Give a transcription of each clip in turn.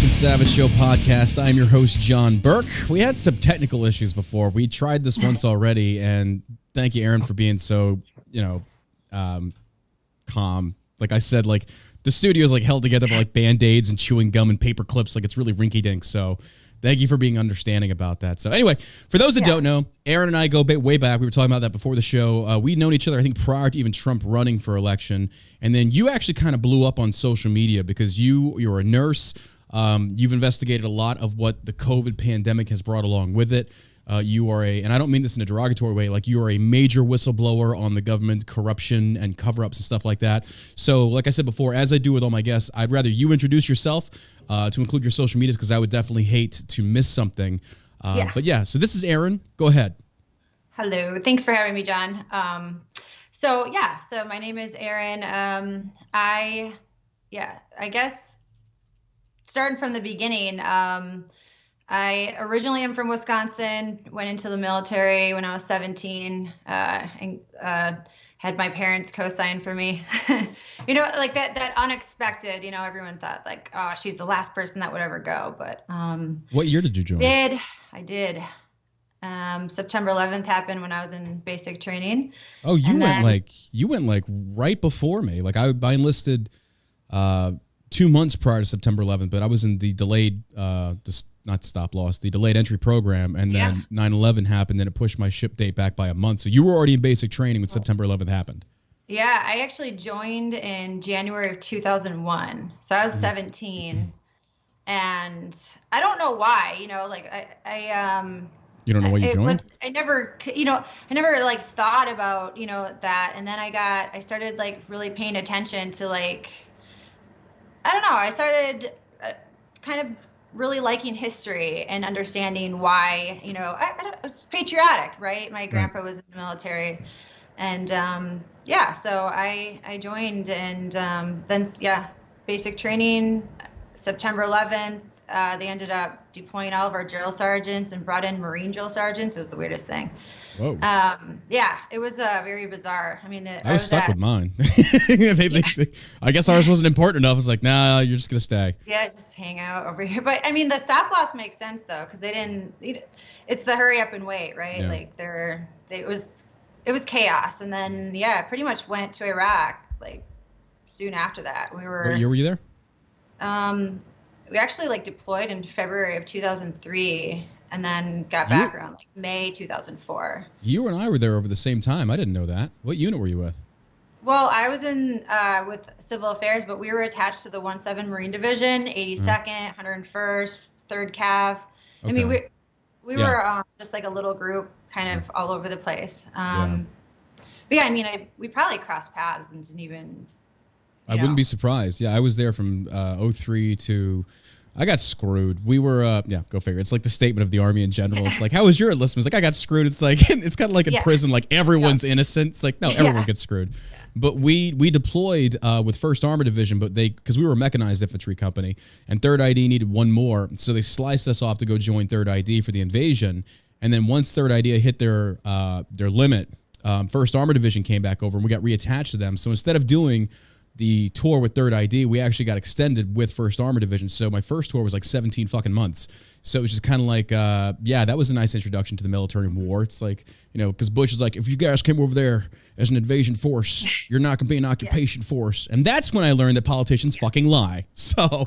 Fucking Savage Show podcast. I'm your host, John Burke. We had some technical issues before. We tried this once already, and thank you, Erin, for being so, calm. Like I said, like the studio's like held together by like Band-Aids and chewing gum and paper clips. Like it's really rinky-dink. So thank you for being understanding about that. So anyway, for those that don't know, Erin and I go way back. We were talking about that before the show. We'd known each other, I think, prior to even Trump running for election. And then you actually kind of blew up on social media because you're a nurse. You've investigated a lot of what the COVID pandemic has brought along with it. You are and I don't mean this in a derogatory way, like you are a major whistleblower on the government corruption and cover-ups and stuff like that. So like I said before, as I do with all my guests, I'd rather you introduce yourself to include your social medias because I would definitely hate to miss something. But yeah, so this is Erin. Go ahead. Hello. Thanks for having me, John. So my name is Erin. I guess starting from the beginning, I originally am from Wisconsin, went into the military when I was 17, and had my parents co-sign for me. Like that unexpected, everyone thought like, oh, she's the last person that would ever go. But what year did you join? I did. September 11th happened when I was in basic training. Oh, you went like right before me. Like I enlisted 2 months prior to September 11th, but I was in the delayed, the delayed entry program, and then 9/11 happened, and it pushed my ship date back by a month. So you were already in basic training when September 11th happened. Yeah, I actually joined in January of 2001. So I was 17, and I don't know why. You don't know why you joined? I never like thought about that, and then I started like really paying attention to like. I don't know. I started kind of really liking history and understanding why, I was patriotic, right? My grandpa was in the military. And so I joined, and then basic training, September 11th. They ended up deploying all of our drill sergeants and brought in Marine drill sergeants. It was the weirdest thing. Whoa. It was very bizarre. I mean, I was stuck with mine. I guess ours wasn't important enough. It's like, nah, you're just going to stay. Yeah, just hang out over here. But I mean, the stop loss makes sense though, because they didn't, it's the hurry up and wait, right? Yeah. Like it was chaos. And then, pretty much went to Iraq, like soon after that. What year were you there? We actually like deployed in February of 2003 and then got back around like May 2004. You and I were there over the same time. I didn't know that. What unit were you with? Well, I was in with Civil Affairs, but we were attached to the 17 Marine Division, 82nd, 101st, 3rd Cav. Okay. I mean, we were just like a little group kind of all over the place. But I mean, we probably crossed paths and didn't even... I wouldn't be surprised. Yeah, I was there from 03 to... I got screwed. We were, go figure. It's like the statement of the Army in general. It's like, how was your enlistment? It's like, I got screwed. It's like, it's kind of like in prison, like everyone's innocent. It's like, no, everyone gets screwed. Yeah. But we deployed with 1st Armored Division, but because we were a mechanized infantry company, and 3rd ID needed one more. So they sliced us off to go join 3rd ID for the invasion. And then once 3rd ID hit their limit, 1st Armored Division came back over, and we got reattached to them. So instead of doing the tour with 3rd ID, we actually got extended with 1st Armored Division. So my first tour was like 17 fucking months. So it was just kind of like, that was a nice introduction to the military and war. It's like, because Bush is like, if you guys came over there as an invasion force, you're not going to be an occupation force. And that's when I learned that politicians fucking lie. So.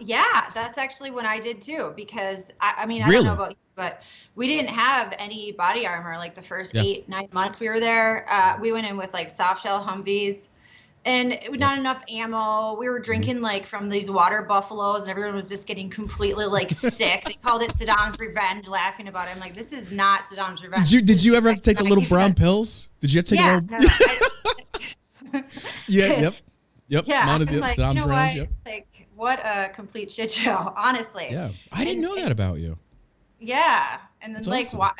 That's actually when I did too, because I really? don't know about you, but we didn't have any body armor like the first 8-9 months we were there. We went in with like soft shell Humvees. And not enough ammo. We were drinking like from these water buffaloes, and everyone was just getting completely like sick. They called it Saddam's revenge, laughing about it. I'm like, this is not Saddam's revenge. Did you ever have to take the little brown pills? Did you have to take a little? Yep. Yeah, Saddam's revenge. Yep. Like, what a complete shit show, honestly. Yeah, I didn't know that about you. Yeah, and then that's awesome.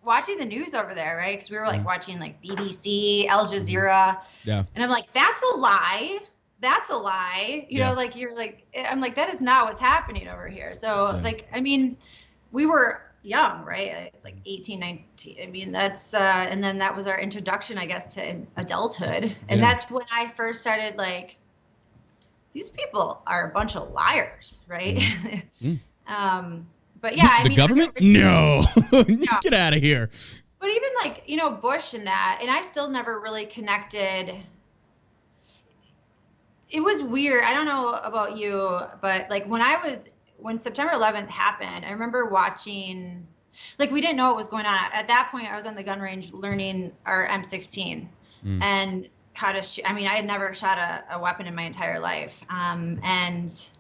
Watching the news over there, right? Because we were like watching like BBC, Al Jazeera. Yeah. And I'm like, that's a lie. That's a lie. You know, like you're like, I'm like, that is not what's happening over here. So like, I mean, we were young, right? It's like 18, 19. I mean, that's, and then that was our introduction, I guess, to adulthood. And that's when I first started like these people are a bunch of liars, right? But yeah, the government? No, get out of here. But even like, Bush and that, and I still never really connected. It was weird. I don't know about you, but like when September 11th happened, I remember watching, like we didn't know what was going on. At that point, I was on the gun range learning our M16 and how to shoot. I mean, I had never shot a weapon in my entire life. And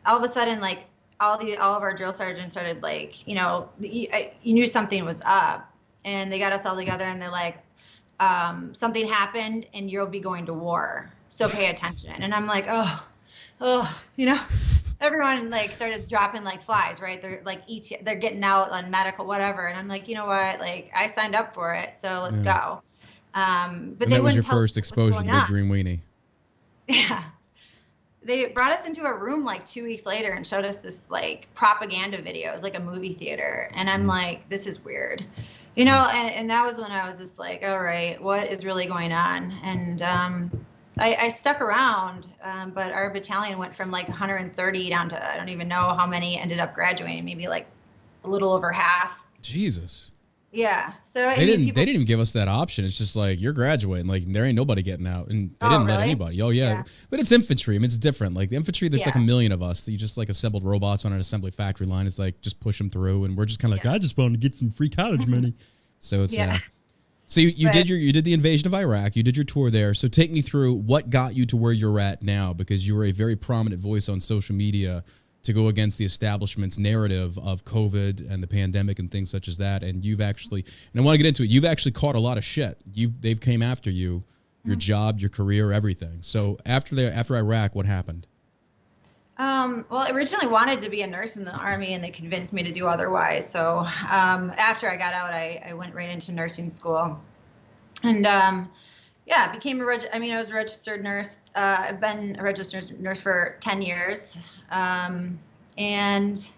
all of a sudden, like all of our drill sergeants started like, you knew something was up, and they got us all together and they're like, something happened and you'll be going to war. So pay attention. And I'm like, everyone like started dropping like flies, right? They're like, they're getting out on medical, whatever. And I'm like, you know what? Like I signed up for it. So let's go. But and that was your first exposure to the big green weenie. Yeah. They brought us into a room like 2 weeks later and showed us this like propaganda video. It was like a movie theater. And I'm like, this is weird, and that was when I was just like, all right, what is really going on? And I stuck around, but our battalion went from like 130 down to, I don't even know how many ended up graduating, maybe like a little over half. Jesus. Yeah. So they didn't even give us that option. It's just like, you're graduating. Like there ain't nobody getting out, and they didn't let anybody. Oh yeah. But it's infantry. I mean, it's different. Like the infantry, there's like a million of us. You just like assembled robots on an assembly factory line. It's like, just push them through. And we're just kind of like, I just wanted to get some free college money. So it's, So you did the invasion of Iraq. You did your tour there. So take me through what got you to where you're at now, because you were a very prominent voice on social media to go against the establishment's narrative of COVID and the pandemic and things such as that. And you've actually, and I want to get into it, you've actually caught a lot of shit. They've came after you, your job, your career, everything. So after Iraq, what happened? Well, I originally wanted to be a nurse in the Army, and they convinced me to do otherwise. So after I got out, I went right into nursing school, and became I was a registered nurse. I've been a registered nurse for 10 years, and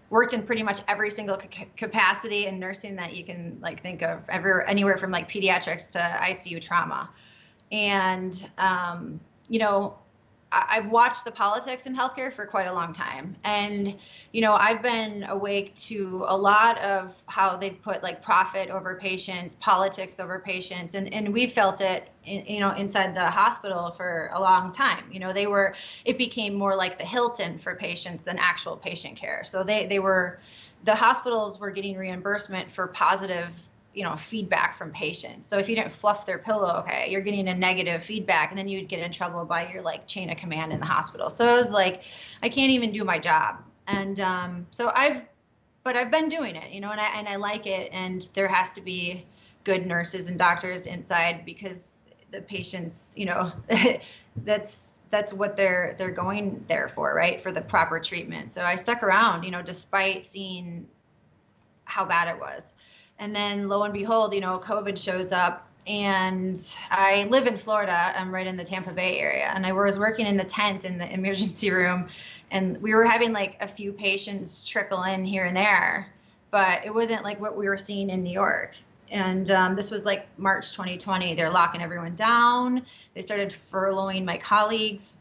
worked in pretty much every single capacity in nursing that you can like think of, anywhere from like pediatrics to ICU trauma, and I've watched the politics in healthcare for quite a long time. And, I've been awake to a lot of how they've put like profit over patients, politics over patients. And we felt it, inside the hospital for a long time. It became more like the Hilton for patients than actual patient care. So the hospitals were getting reimbursement for positive feedback from patients. So if you didn't fluff their pillow, okay, you're getting a negative feedback, and then you'd get in trouble by your like chain of command in the hospital. So it was like, I can't even do my job. And so I've been doing it, and I like it. And there has to be good nurses and doctors inside, because the patients, that's what they're going there for, right? For the proper treatment. So I stuck around, despite seeing how bad it was. And then lo and behold, COVID shows up, and I live in Florida. I'm right in the Tampa Bay area. And I was working in the tent in the emergency room, and we were having like a few patients trickle in here and there, but it wasn't like what we were seeing in New York. And this was like March 2020. They're locking everyone down. They started furloughing my colleagues.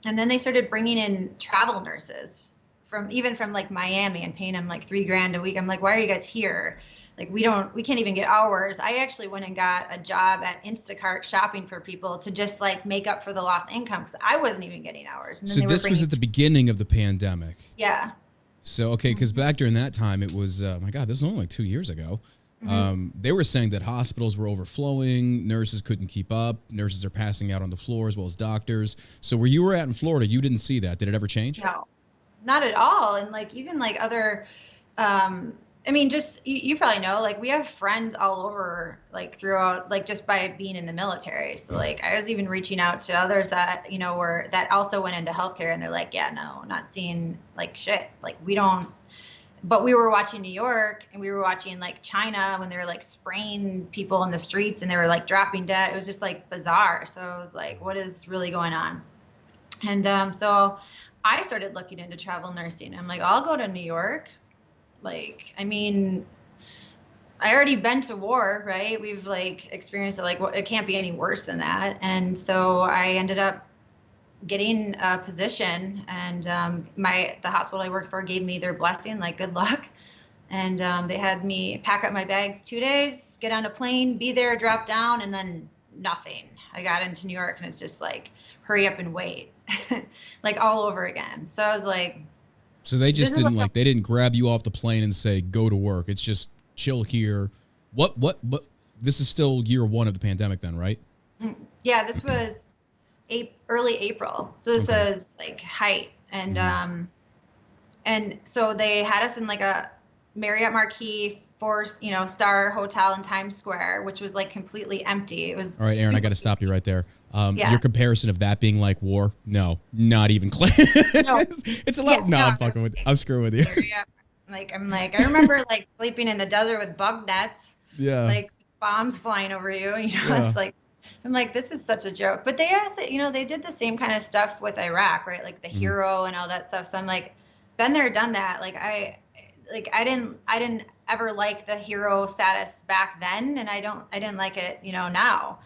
And then they started bringing in travel nurses from like Miami, and paying them like $3,000 a week. I'm like, why are you guys here? Like we can't even get hours. I actually went and got a job at Instacart shopping for people to just like make up for the lost income, because I wasn't even getting hours. And then so this was at the beginning of the pandemic. Yeah. So, okay, because back during that time, it was, my God, this was only like 2 years ago. They were saying that hospitals were overflowing, nurses couldn't keep up, nurses are passing out on the floor as well as doctors. So where you were at in Florida, you didn't see that. Did it ever change? No, not at all. And like even like other I mean, just you probably know, like we have friends all over, like throughout, like just by being in the military. So like I was even reaching out to others that, that also went into healthcare, and they're like, yeah, no, not seeing like shit. Like we don't, but we were watching New York, and we were watching like China when they were like spraying people in the streets, and they were like dropping dead. It was just like bizarre. So I was like, what is really going on? And so I started looking into travel nursing. I'm like, I'll go to New York. Like, I mean, I already been to war, right? We've like experienced it. Like, it can't be any worse than that. And so I ended up getting a position, and the hospital I worked for gave me their blessing, like good luck. And they had me pack up my bags 2 days, get on a plane, be there, drop down, and then nothing. I got into New York and it's just like, hurry up and wait, like all over again. So I was like, so they just didn't they didn't grab you off the plane and say, go to work. It's just chill here. What, this is still year 1 of the pandemic then, right? Yeah, this was early April. So this was like height. And, and so they had us in like a Marriott Marquis 4-star hotel in Times Square, which was like completely empty. It was all right, Erin, I got to stop you right there. Your comparison of that being like war, no, not even close. No. It's a lot. No, I'm fucking with you. I'm screwing with you. I remember like sleeping in the desert with bug nets. Yeah. Like bombs flying over you. It's like, I'm like, this is such a joke. But they asked it, they did the same kind of stuff with Iraq, right? Like the hero and all that stuff. So I'm like, been there, done that. I didn't ever like the hero status back then, and I didn't like it, now.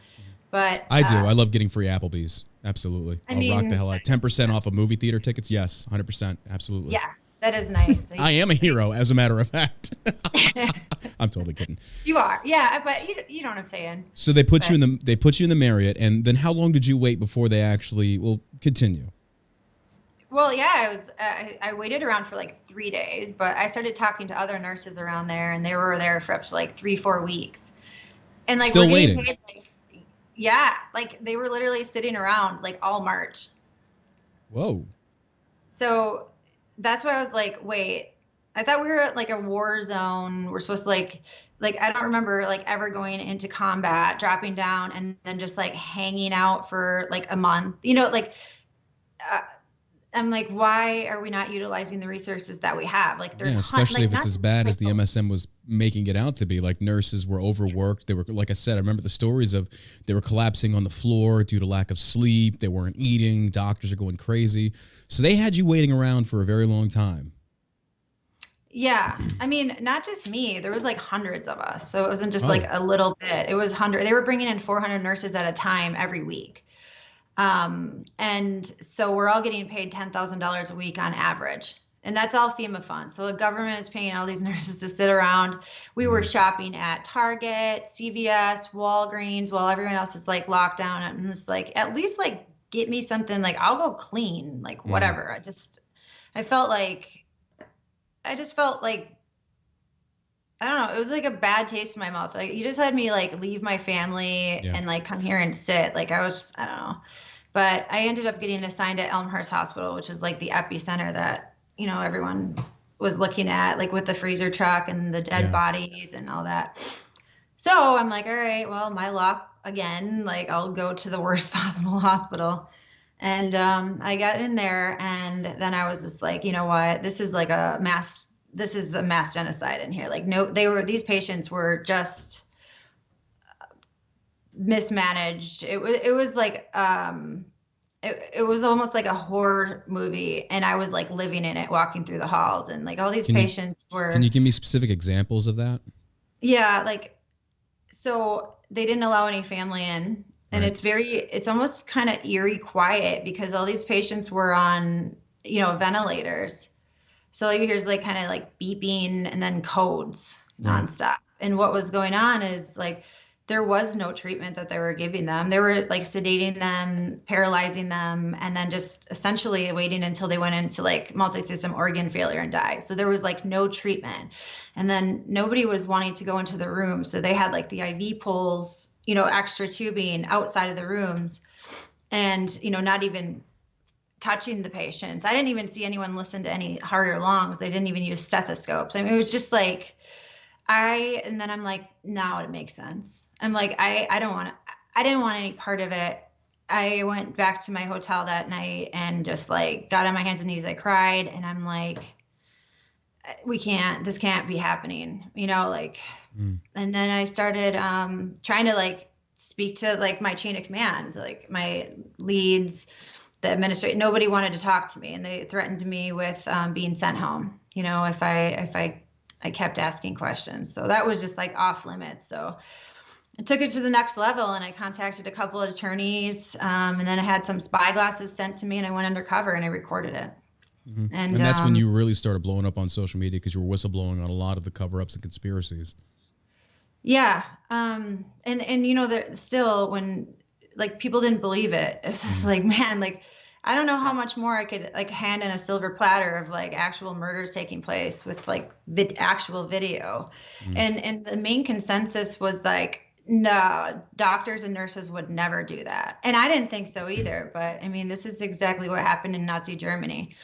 But I do. I love getting free Applebee's. Absolutely. I'll rock the hell out. 10% off of movie theater tickets. Yes, 100%. Absolutely. Yeah, that is nice. I am a hero, as a matter of fact. I'm totally kidding. You are, yeah, but you know what I'm saying. So they put you in the Marriott, and then how long did you wait before they actually continue? Well, yeah, I waited around for like 3 days, but I started talking to other nurses around there, and they were there for up to like 3-4 weeks, and like still we're waiting. Paid, yeah, like they were literally sitting around like all March. Whoa. So that's why I was like, wait, I thought we were at like a war zone. We're supposed to like I don't remember like ever going into combat, dropping down, and then just like hanging out for like a month. I'm like, why are we not utilizing the resources that we have? Like, there's especially if it's as bad as the MSM was making it out to be. Like, nurses were overworked. They were, like I said, I remember the stories of they were collapsing on the floor due to lack of sleep. They weren't eating. Doctors are going crazy. So they had you waiting around for a very long time. Yeah. I mean, not just me. There was like hundreds of us. So it wasn't just like a little bit. It was 100. They were bringing in 400 nurses at a time every week. And so we're all getting paid $10,000 a week on average, and that's all FEMA funds. So the government is paying all these nurses to sit around. We were shopping at Target, CVS, Walgreens, while everyone else is like locked down. And it's like, at least like get me something, like I'll go clean, like whatever. I just felt like, I don't know. It was like a bad taste in my mouth. Like, you just had me like leave my family and like come here and sit. Like I don't know. But I ended up getting assigned at Elmhurst Hospital, which is like the epicenter that, everyone was looking at, like with the freezer truck and the dead bodies and all that. So I'm like, all right, well, my luck again, like I'll go to the worst possible hospital. And I got in there, and then I was just like, you know what, this is a mass genocide in here. Like, no, these patients were just mismanaged. It was like, it was almost like a horror movie, and I was like living in it, walking through the halls, and like all these patients were. Can you give me specific examples of that? Yeah, like, so they didn't allow any family in, and it's almost kind of eerie quiet because all these patients were on, ventilators. So like here's like kind of like beeping and then codes nonstop. And what was going on is like there was no treatment that they were giving them. They were like sedating them, paralyzing them, and then just essentially waiting until they went into like multi-system organ failure and died. So there was like no treatment. And then nobody was wanting to go into the room. So they had like the IV poles, extra tubing outside of the rooms, and, not even touching the patients. I didn't even see anyone listen to any heart or lungs. They didn't even use stethoscopes. I mean, it was just like, and then I'm like, now it makes sense. I'm like, I didn't want any part of it. I went back to my hotel that night and just like got on my hands and knees. I cried, and I'm like, this can't be happening, and then I started trying to like speak to like my chain of command, like my leads, the administrator. Nobody wanted to talk to me, and they threatened me with being sent home, if I kept asking questions. So that was just like off limits. So took it to the next level, and I contacted a couple of attorneys, and then I had some spyglasses sent to me, and I went undercover and I recorded it. Mm-hmm. And that's when you really started blowing up on social media, because you were whistleblowing on a lot of the cover-ups and conspiracies. Yeah. And you know, still, when like people didn't believe it, it's just like, man, like, I don't know how much more I could like hand in a silver platter of like actual murders taking place with like actual video. And the main consensus was like, no, doctors and nurses would never do that. And I didn't think so either. But I mean, this is exactly what happened in Nazi Germany.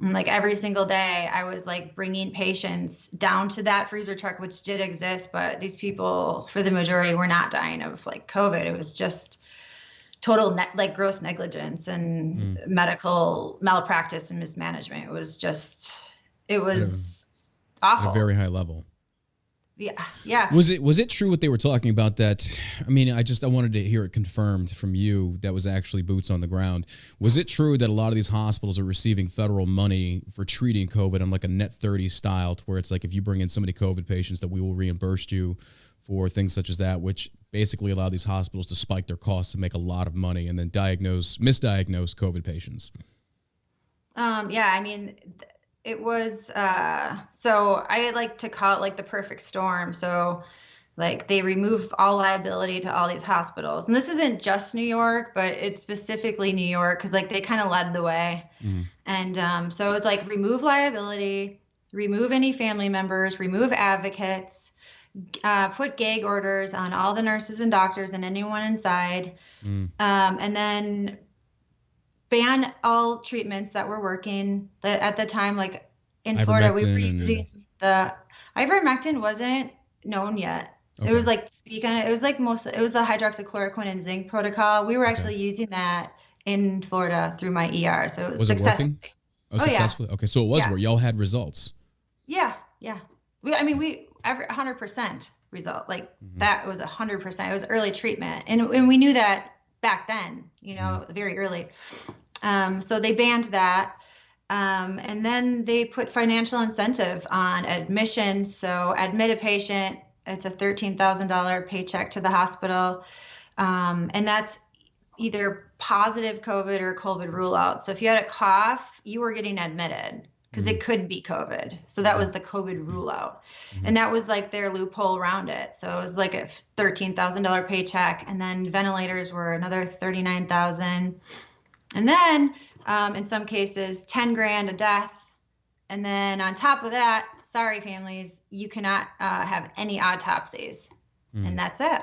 And like every single day I was like bringing patients down to that freezer truck, which did exist, but these people, for the majority, were not dying of like COVID. It was just total like gross awful medical malpractice and mismanagement. It was awful. At a very high level. Yeah. Was it true what they were talking about, that, I mean, I wanted to hear it confirmed from you that was actually boots on the ground. Was it true that a lot of these hospitals are receiving federal money for treating COVID on like a net 30 style, to where it's like, if you bring in so many COVID patients, that we will reimburse you for things such as that, which basically allow these hospitals to spike their costs and make a lot of money and then misdiagnose COVID patients? Yeah, I mean, it was, so I like to call it like the perfect storm. So like they remove all liability to all these hospitals. And this isn't just New York, but it's specifically New York, because like they kind of led the way. And so it was like, remove liability, remove any family members, remove advocates, put gag orders on all the nurses and doctors and anyone inside, and then ban all treatments that were working. At the time, like in Florida, we were using the ivermectin wasn't known yet. Okay. It was like it was the hydroxychloroquine and zinc protocol. We were actually using that in Florida through my ER, so it was successful. It working? Oh, successfully. Yeah. Okay, so it was where y'all had results. Yeah. We 100% result. Like that was 100%. It was early treatment, and we knew that back then, you know, very early. So they banned that. And then they put financial incentive on admission. So admit a patient, it's a $13,000 paycheck to the hospital. And that's either positive COVID or COVID rule out. So if you had a cough, you were getting admitted, because it could be COVID. So that was the COVID rule out. And that was like their loophole around it. So it was like a $13,000 paycheck. And then ventilators were another $39,000. And then in some cases, 10 grand a death. And then on top of that, sorry, families, you cannot have any autopsies. And that's it.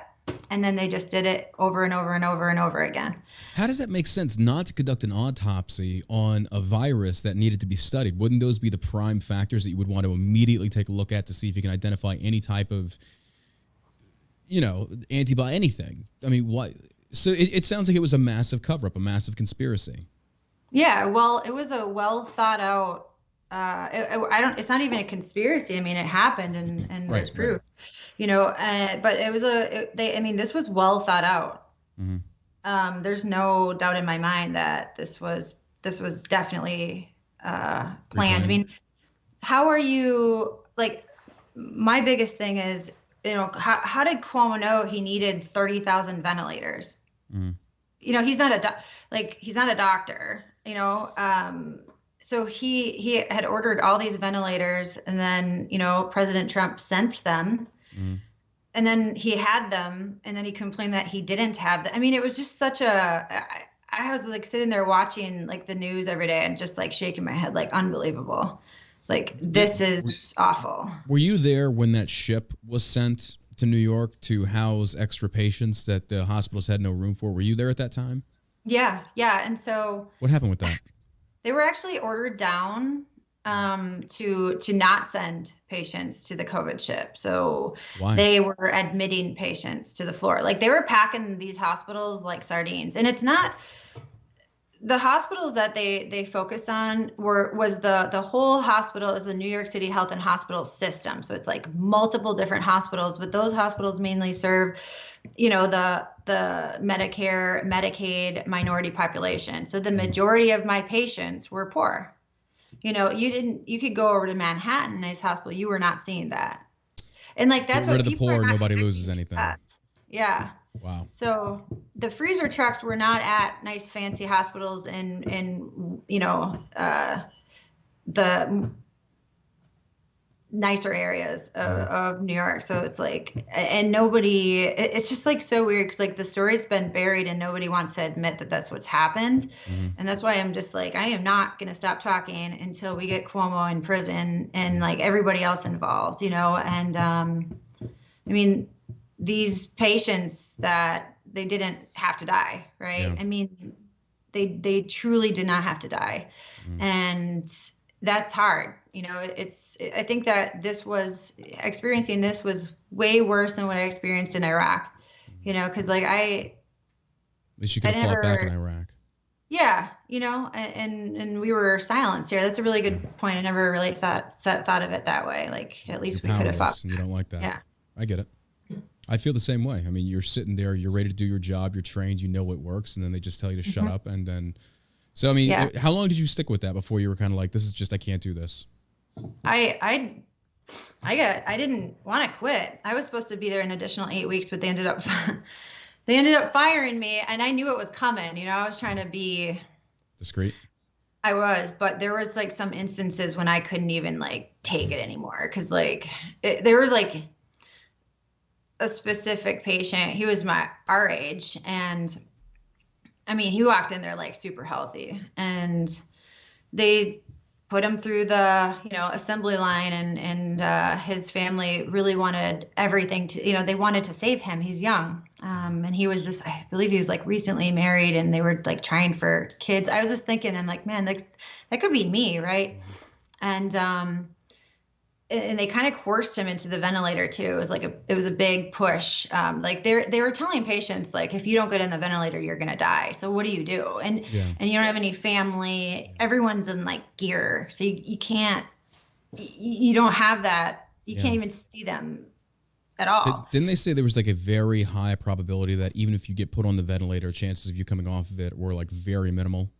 And then they just did it over and over and over and over again. How does that make sense, not to conduct an autopsy on a virus that needed to be studied? Wouldn't those be the prime factors that you would want to immediately take a look at to see if you can identify any type of, antibody, anything? I mean, what? So it sounds like it was a massive cover-up, a massive conspiracy. Yeah, well, it was a well thought out. It's not even a conspiracy. I mean, it happened, and there's proof. Right. But it was this was well thought out. There's no doubt in my mind that this was definitely planned. I mean, how are you, like, my biggest thing is, how did Cuomo know he needed 30,000 ventilators? He's not a doctor, so he had ordered all these ventilators, and then, President Trump sent them, and then he had them, and then he complained that he didn't have them. I mean, it was just such I was like sitting there watching like the news every day and just like shaking my head, like, unbelievable. Like, this is awful. Were you there when that ship was sent to New York to house extra patients that the hospitals had no room for? Were you there at that time? Yeah. And so what happened with that? They were actually ordered down to not send patients to the COVID ship. So why? They were admitting patients to the floor. Like, they were packing these hospitals like sardines. And it's not the hospitals that they focus on was the whole hospital is the New York City Health and Hospital System. So it's like multiple different hospitals, but those hospitals mainly serve, the Medicare, Medicaid minority population. So the majority of my patients were poor. You could go over to Manhattan, nice hospital, you were not seeing that. And like, that's get rid of the poor, nobody loses anything. Yeah. Wow. So the freezer trucks were not at nice fancy hospitals in the nicer areas of New York. So it's like, and nobody, it's just like so weird because like the story's been buried and nobody wants to admit that that's what's happened. And that's why I'm just like, I am not going to stop talking until we get Cuomo in prison and like everybody else involved, and I mean, these patients that they didn't have to die, right? Yeah. I mean, they truly did not have to die. And that's hard. I think that experiencing this was way worse than what I experienced in Iraq, because like at least you could have fought back in Iraq. Yeah. And we were silenced here. That's a really good point. I never really thought of it that way. Like at least we could have fought. And you don't like that. Yeah. I get it. I feel the same way. I mean, you're sitting there, you're ready to do your job, you're trained, you know what works, and then they just tell you to shut up. And then, so I mean, how long did you stick with that before you were kind of like, this is just, I can't do this? I didn't want to quit. I was supposed to be there an additional 8 weeks, but they ended up firing me, and I knew it was coming. I was trying to be discreet. I was, but there was like some instances when I couldn't even like take it anymore. Cause like there was like a specific patient, he was our age. And I mean, he walked in there like super healthy, and they put him through the, assembly line, and his family really wanted everything to, they wanted to save him. He's young. And he was just, I believe he was like recently married, and they were like trying for kids. I was just thinking, I'm like, man, that could be me. Right. And they kind of coerced him into the ventilator too. It was like it was a big push. Like they were telling patients, like, if you don't get in the ventilator, you're going to die. So what do? And you don't have any family. Everyone's in like gear. So you can't, you don't have that. You can't even see them at all. Didn't they say there was like a very high probability that even if you get put on the ventilator, chances of you coming off of it were like very minimal?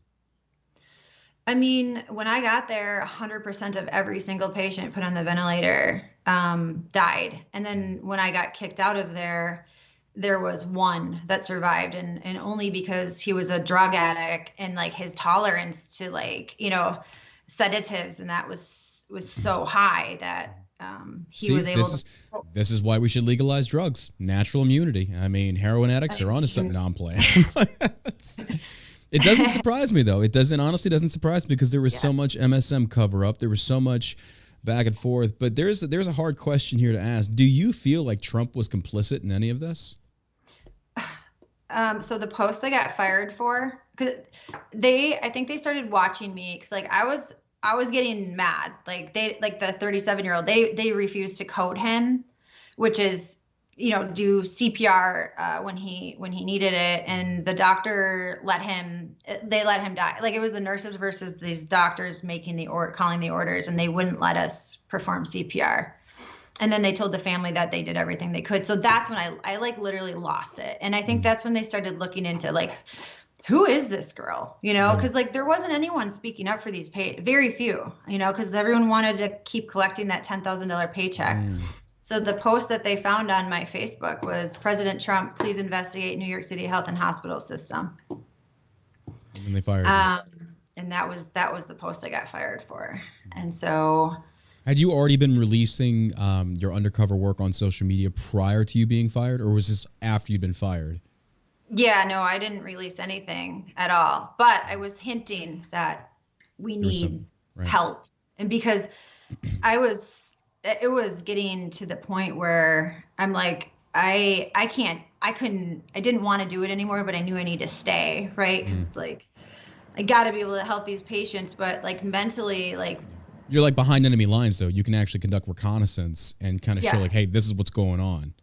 I mean, when I got there, 100% of every single patient put on the ventilator died. And then when I got kicked out of there was one that survived, and only because he was a drug addict, and like his tolerance to like, sedatives, and that was so high that he was able to. This is why we should legalize drugs. Natural immunity. I mean, heroin addicts are onto something. No, I'm playing. It doesn't surprise me, though. It honestly doesn't surprise me, because there was so much MSM cover up. There was so much back and forth. But there's a hard question here to ask. Do you feel like Trump was complicit in any of this? So the post I got fired for, because I think they started watching me, because like I was getting mad. Like the 37-year-old, they refused to code him, which is, do CPR when he needed it, and the doctor let him die. Like it was the nurses versus these doctors calling the orders, and they wouldn't let us perform CPR. And then they told the family that they did everything they could. So that's when I like literally lost it. And I think that's when they started looking into like, who is this girl? Because like there wasn't anyone speaking up for these very few, because everyone wanted to keep collecting that $10,000 paycheck. So the post that they found on my Facebook was, "President Trump, please investigate New York City health and hospital system." And they fired you. And that was the post I got fired for. And so, had you already been releasing your undercover work on social media prior to you being fired, or was this after you'd been fired? Yeah, no, I didn't release anything at all. But I was hinting that we need help, and because it was getting to the point where I'm like, I didn't want to do it anymore, but I knew I need to stay, right? Because it's like, I got to be able to help these patients, but like mentally, like. You're like behind enemy lines, though. You can actually conduct reconnaissance and kind of show like, hey, this is what's going on.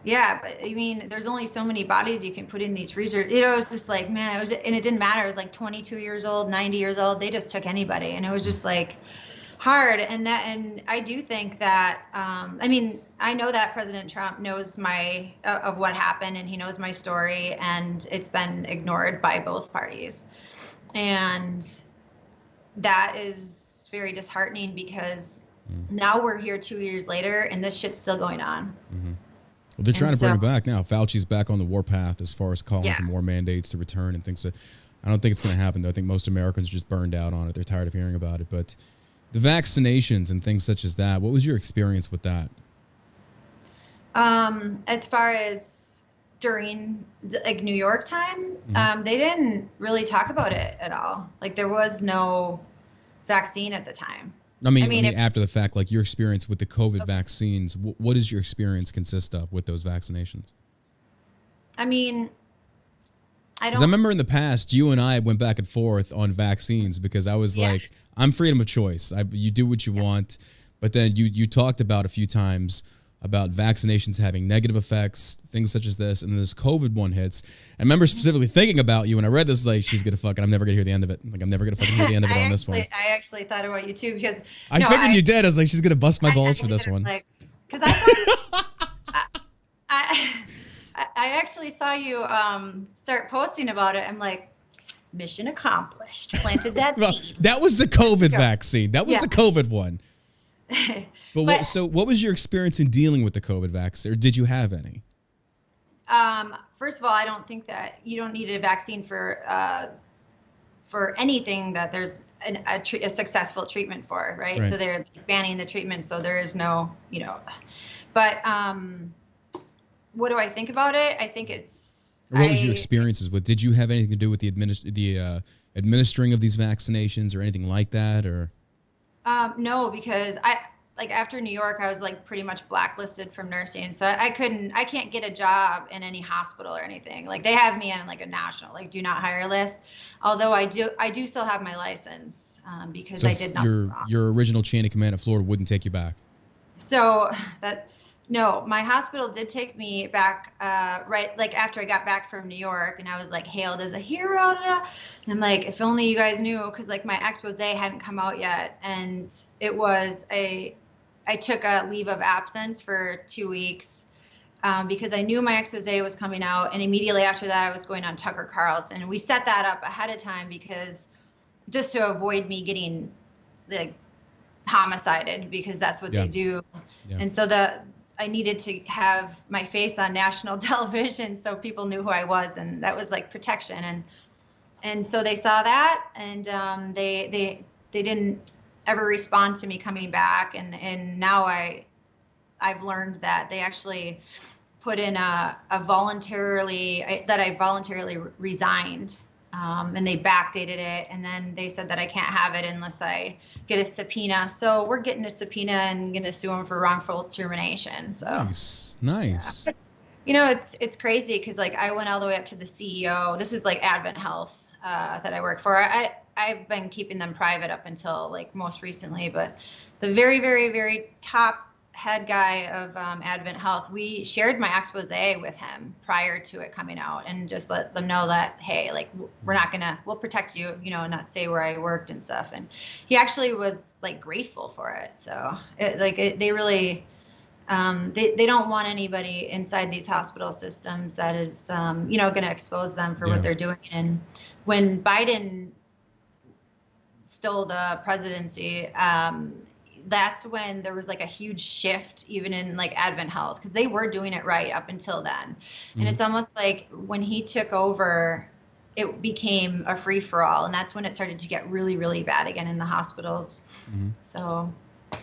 Yeah, but I mean, there's only so many bodies you can put in these freezers. It's just like, man, and it didn't matter. It was like 22 years old, 90 years old. They just took anybody, and it was just like hard. And I do think that, I mean, I know that President Trump knows of what happened, and he knows my story, and it's been ignored by both parties. And that is very disheartening, because now we're here 2 years later and this shit's still going on. Well, they're trying to bring it back now. Fauci's back on the warpath as far as calling for more mandates to return and things. I don't think it's going to happen, though. I think most Americans are just burned out on it. They're tired of hearing about it. But the vaccinations and things such as that, what was your experience with that? As far as during like New York time, they didn't really talk about it at all. Like there was no vaccine at the time. I mean, after the fact, like your experience with the COVID vaccines, what does your experience consist of with those vaccinations? I mean, I remember in the past, you and I went back and forth on vaccines because I was like, I'm freedom of choice. You do what you want. But then you talked about a few times about vaccinations having negative effects, things such as this, and then this COVID one hits. I remember specifically thinking about you when I read this, like, she's gonna fucking, I'm never gonna hear the end of it. Like, I'm never gonna fucking hear the end of it on this one. I actually thought about you too because I figured you did. I was like, she's gonna bust my balls for this one. Like, because I actually saw you start posting about it. I'm like, mission accomplished. Planted that seed. That was the COVID vaccine. That was the COVID one. But what was your experience in dealing with the COVID vaccine, or did you have any? First of all, I don't think that you don't need a vaccine for anything that there's a successful treatment for, right? So they're banning the treatment, so there is no, But what do I think about it? I think it's. Or what was your experiences with? Did you have anything to do with the administering of these vaccinations or anything like that, or? No, because after New York, I was like pretty much blacklisted from nursing. So I can't get a job in any hospital or anything. Like they have me on like a national, like do not hire list. Although I do still have my license, because I did not. Your original chain of command at Florida wouldn't take you back. So no, my hospital did take me back, right, like after I got back from New York, and I was like hailed as a hero. And I'm like, if only you guys knew, because like my expose hadn't come out yet, and it was I took a leave of absence for 2 weeks because I knew my expose was coming out, and immediately after that I was going on Tucker Carlson, and we set that up ahead of time because just to avoid me getting like homicided, because that's what they do, and so I needed to have my face on national television so people knew who I was, and that was like protection. And so they saw that, and they didn't ever respond to me coming back. And now I've learned that they actually put in I voluntarily resigned. And they backdated it, and then they said that I can't have it unless I get a subpoena. So we're getting a subpoena and going to sue them for wrongful termination. So nice. Yeah. It's crazy because like I went all the way up to the CEO. This is like Advent Health that I work for. I've been keeping them private up until like most recently, but the very, very, very top head guy of Advent Health, we shared my expose with him prior to it coming out, and just let them know that, hey, like we'll protect you, and not say where I worked and stuff. And he actually was like grateful for it. So they really, they don't want anybody inside these hospital systems that is, going to expose them for what they're doing. And when Biden stole the presidency, that's when there was like a huge shift even in like Advent Health, because they were doing it right up until then. And it's almost like when he took over, it became a free for all. And that's when it started to get really, really bad again in the hospitals. So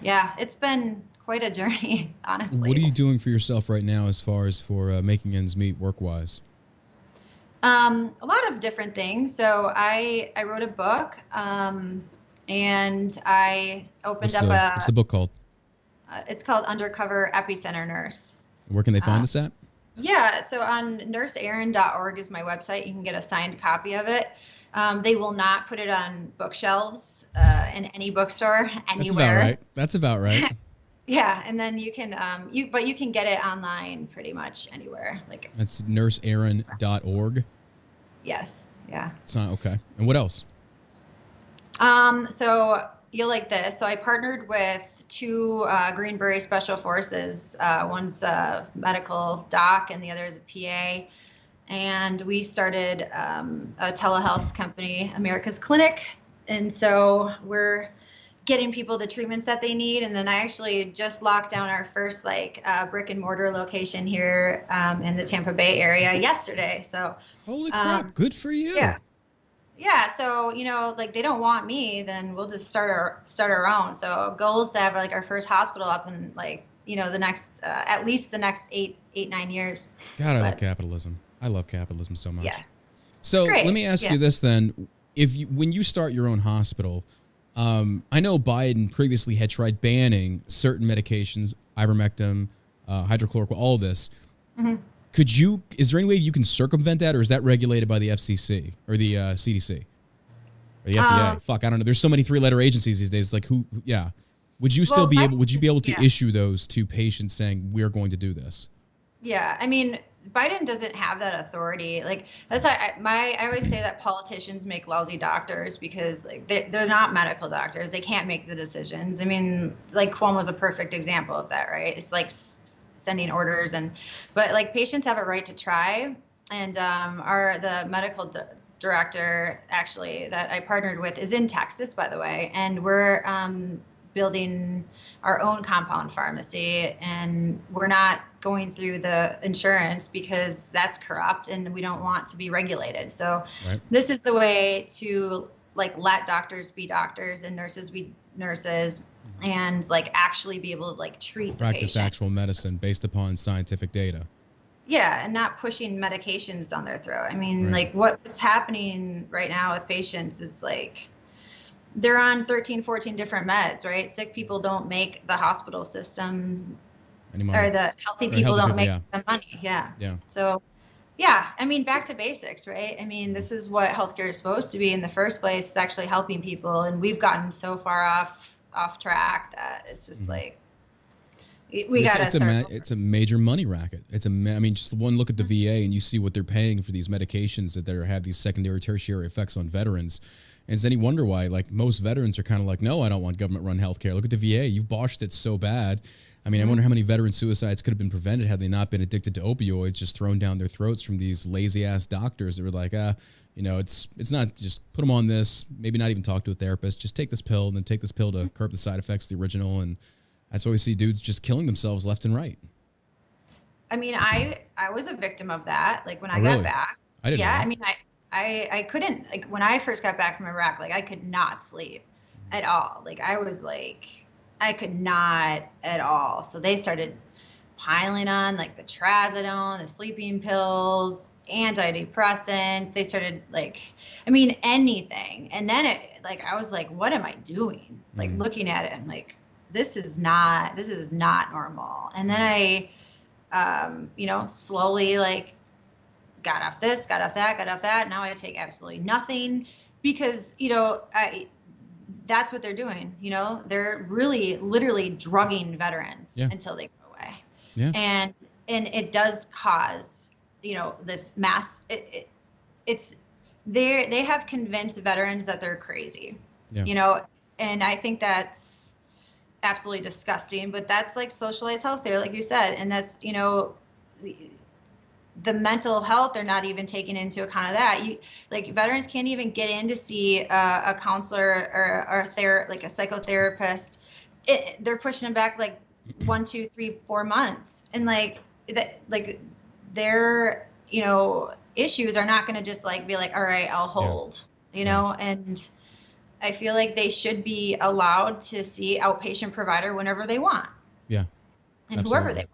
yeah, it's been quite a journey, honestly. What are you doing for yourself right now as far as for making ends meet work-wise? A lot of different things. So I wrote a book, and I opened what's the book called? It's called Undercover Epicenter Nurse. Where can they find this at? Yeah, so on nurseerin.org is my website. You can get a signed copy of it. They will not put it on bookshelves in any bookstore anywhere. That's about right. Yeah, and then you can you can get it online pretty much anywhere. Like that's nurseerin.org. Yes. Yeah. It's not okay. And what else? So you'll like this. So I partnered with two Greenbury Special Forces. One's a medical doc and the other is a PA. And we started a telehealth company, America's Clinic. And so we're getting people the treatments that they need. And then I actually just locked down our first like brick and mortar location here in the Tampa Bay area yesterday. So holy crap, good for you. Yeah. So, like they don't want me, then we'll just start our own. So goal is to have like our first hospital up in like, the next, at least the next 9 years. God, I love capitalism. I love capitalism so much. Yeah. So let me ask you this then. When you start your own hospital, I know Biden previously had tried banning certain medications, ivermectin, hydrochloroquine, all of this. Mm-hmm. Is there any way you can circumvent that, or is that regulated by the FCC or the CDC or the FDA? I don't know. There's so many 3-letter agencies these days. Like would you still be able? Would you be able to issue those to patients saying we're going to do this? Yeah, I mean, Biden doesn't have that authority. Like that's why I always say that politicians make lousy doctors because like they're not medical doctors. They can't make the decisions. I mean, like Cuomo's a perfect example of that, right? It's like sending orders but like patients have a right to try. And the medical director actually that I partnered with is in Texas, by the way, and we're building our own compound pharmacy, and we're not going through the insurance because that's corrupt and we don't want to be regulated. So This is the way to like let doctors be doctors and nurses be nurses and like actually be able to like treat the practice patient. Actual medicine based upon scientific data. Yeah, and not pushing medications down their throat. I mean, like what's happening right now with patients, it's like they're on 13, 14 different meds, right? Sick people don't make the hospital system anymore. Or the healthy people don't make the money. Yeah. So, I mean, back to basics, right? I mean, this is what healthcare is supposed to be in the first place. It's actually helping people. And we've gotten so far off track that it's just like, it's a major money racket. I mean, just one look at the VA and you see what they're paying for these medications that have these secondary, tertiary effects on veterans. And it's any wonder why, like, most veterans are kind of like, no, I don't want government-run healthcare. Look at the VA. You've boshed it so bad. I mean, I wonder how many veteran suicides could have been prevented had they not been addicted to opioids, just thrown down their throats from these lazy-ass doctors that were like, it's not just put them on this, maybe not even talk to a therapist. Just take this pill and then take this pill to curb the side effects of the original. And that's why we see dudes just killing themselves left and right. I mean, I was a victim of that. Like, when I got back. I didn't know that. I mean, I couldn't, like, when I first got back from Iraq, like, I could not sleep at all. Like, I was like, I could not at all. So they started piling on, like, the trazodone, the sleeping pills, antidepressants. They started, like, I mean, anything. And then I was like, what am I doing? Like, looking at it, I'm like, this is not normal. And then I, slowly, like, got off this, got off that. Now I take absolutely nothing because, that's what they're doing. They're really literally drugging veterans until they go away. Yeah. And it does cause, this mass, they have convinced veterans that they're crazy, and I think that's absolutely disgusting, but that's like socialized healthcare, like you said. And that's, the mental health, they're not even taking into account of that. Veterans can't even get in to see a counselor or like a psychotherapist. They're pushing them back like 1, 2, 3, 4 months. And their, issues are not going to just like be like, all right, I'll hold, and I feel like they should be allowed to see outpatient provider whenever they want. Yeah. And absolutely. Whoever they want.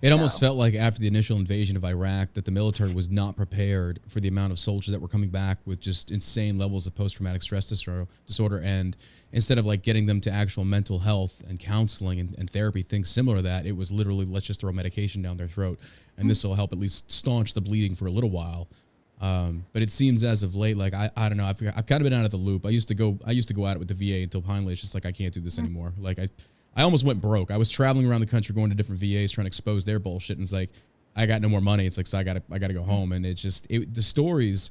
It almost felt like after the initial invasion of Iraq that the military was not prepared for the amount of soldiers that were coming back with just insane levels of post-traumatic stress disorder. And instead of like getting them to actual mental health and counseling and therapy, things similar to that, it was literally, let's just throw medication down their throat. And this will help at least staunch the bleeding for a little while. But it seems as of late, like, I don't know, I've kind of been out of the loop. I used to go at it with the VA until finally it's just like, I can't do this anymore. Like I almost went broke. I was traveling around the country, going to different VAs, trying to expose their bullshit. And it's like, I got no more money. It's like, so I gotta go home. And it's just, the stories,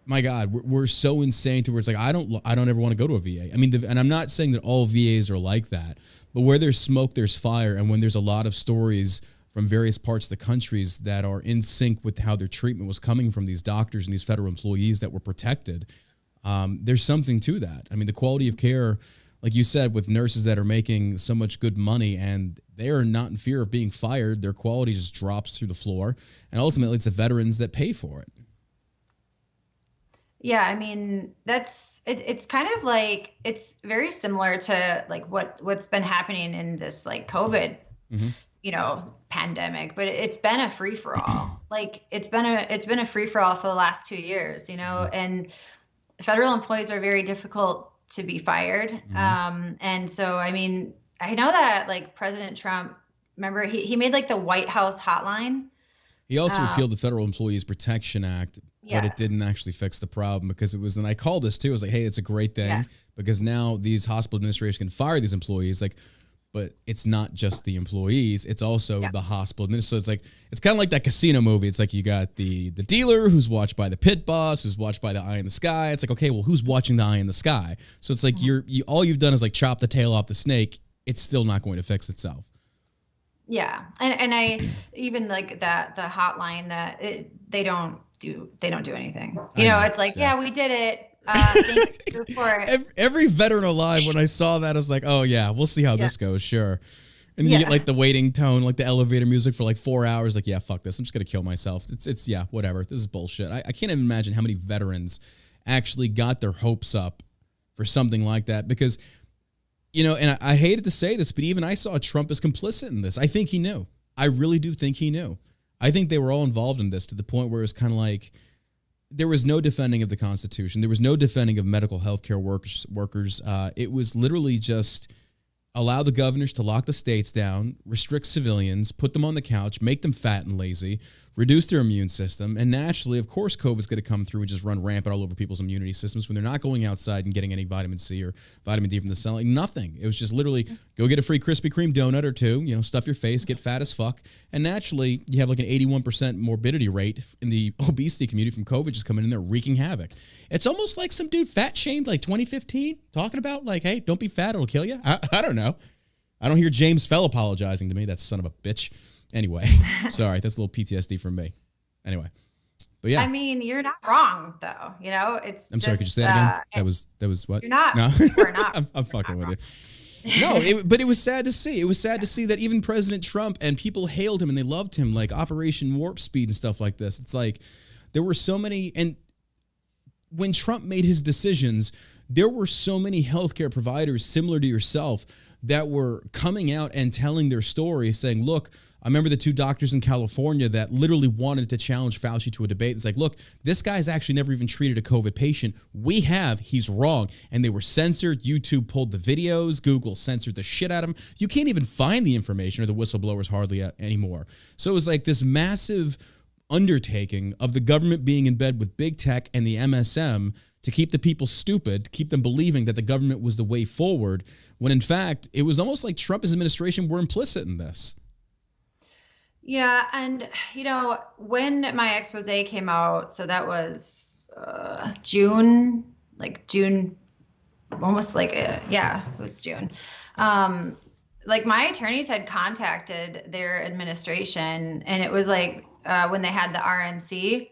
my God, we're so insane to where it's like, I don't ever want to go to a VA. I mean, and I'm not saying that all VAs are like that, but where there's smoke, there's fire. And when there's a lot of stories from various parts of the countries that are in sync with how their treatment was coming from these doctors and these federal employees that were protected, there's something to that. I mean, the quality of care like you said, with nurses that are making so much good money and they are not in fear of being fired, their quality just drops through the floor. And ultimately, it's the veterans that pay for it. Yeah, I mean, it's kind of like, it's very similar to like what's been happening in this like COVID, pandemic, but it's been a free for all. Like it's been a free for all for the last 2 years, and federal employees are very difficult to be fired. And so, I mean, I know that like President Trump, remember he made like the White House hotline. He also repealed the Federal Employees Protection Act, but it didn't actually fix the problem because it was, and I called this too. I was like, hey, it's a great thing because now these hospital administrators can fire these employees. Like, but it's not just the employees; it's also the hospital administrators. So it's kind of like that casino movie. It's like you got the dealer who's watched by the pit boss, who's watched by the eye in the sky. It's like, okay, well, who's watching the eye in the sky? So it's like all you've done is like chop the tail off the snake. It's still not going to fix itself. Yeah, and I even like that the hotline that they don't do anything. It's like we did it. Thanks for it. Every veteran alive, when I saw that, I was like, oh yeah, we'll see how this goes. Sure. And then you get like the waiting tone, like the elevator music for like 4 hours. Like, yeah, fuck this. I'm just going to kill myself. It's whatever. This is bullshit. I can't even imagine how many veterans actually got their hopes up for something like that because, and I hated to say this, but even I saw Trump as complicit in this. I think he knew. I really do think he knew. I think they were all involved in this to the point where it was kind of like, there was no defending of the Constitution. There was no defending of medical health care workers. It was literally just allow the governors to lock the states down, restrict civilians, put them on the couch, make them fat and lazy, reduce their immune system. And naturally, of course, COVID's going to come through and just run rampant all over people's immunity systems when they're not going outside and getting any vitamin C or vitamin D from the sun. Like nothing. It was just literally go get a free Krispy Kreme donut or two, stuff your face, get fat as fuck. And naturally, you have like an 81% morbidity rate in the obesity community from COVID just coming in there wreaking havoc. It's almost like some dude fat shamed like 2015 talking about like, hey, don't be fat, it'll kill you. I don't know. I don't hear James Fell apologizing to me. That son of a bitch. Anyway, sorry, that's a little PTSD from me. Anyway, but yeah. I mean, you're not wrong though. I'm sorry. Could you say that again? That was what? You're not. No, we're not. I'm fucking with you. No, but it was sad to see. It was sad to see that even President Trump and people hailed him and they loved him, like Operation Warp Speed and stuff like this. It's like there were so many, and when Trump made his decisions, there were so many healthcare providers similar to yourself that were coming out and telling their story, saying, look, I remember the two doctors in California that literally wanted to challenge Fauci to a debate. It's like, look, this guy's actually never even treated a COVID patient. We have. He's wrong. And they were censored. YouTube pulled the videos. Google censored the shit out of them. You can't even find the information or the whistleblowers hardly anymore. So it was like this massive undertaking of the government being in bed with big tech and the MSM to keep the people stupid, to keep them believing that the government was the way forward, when in fact, it was almost like Trump's administration were implicit in this. Yeah. And, when my expose came out, so that was June, almost like, it was June. Like my attorneys had contacted their administration and it was like when they had the RNC,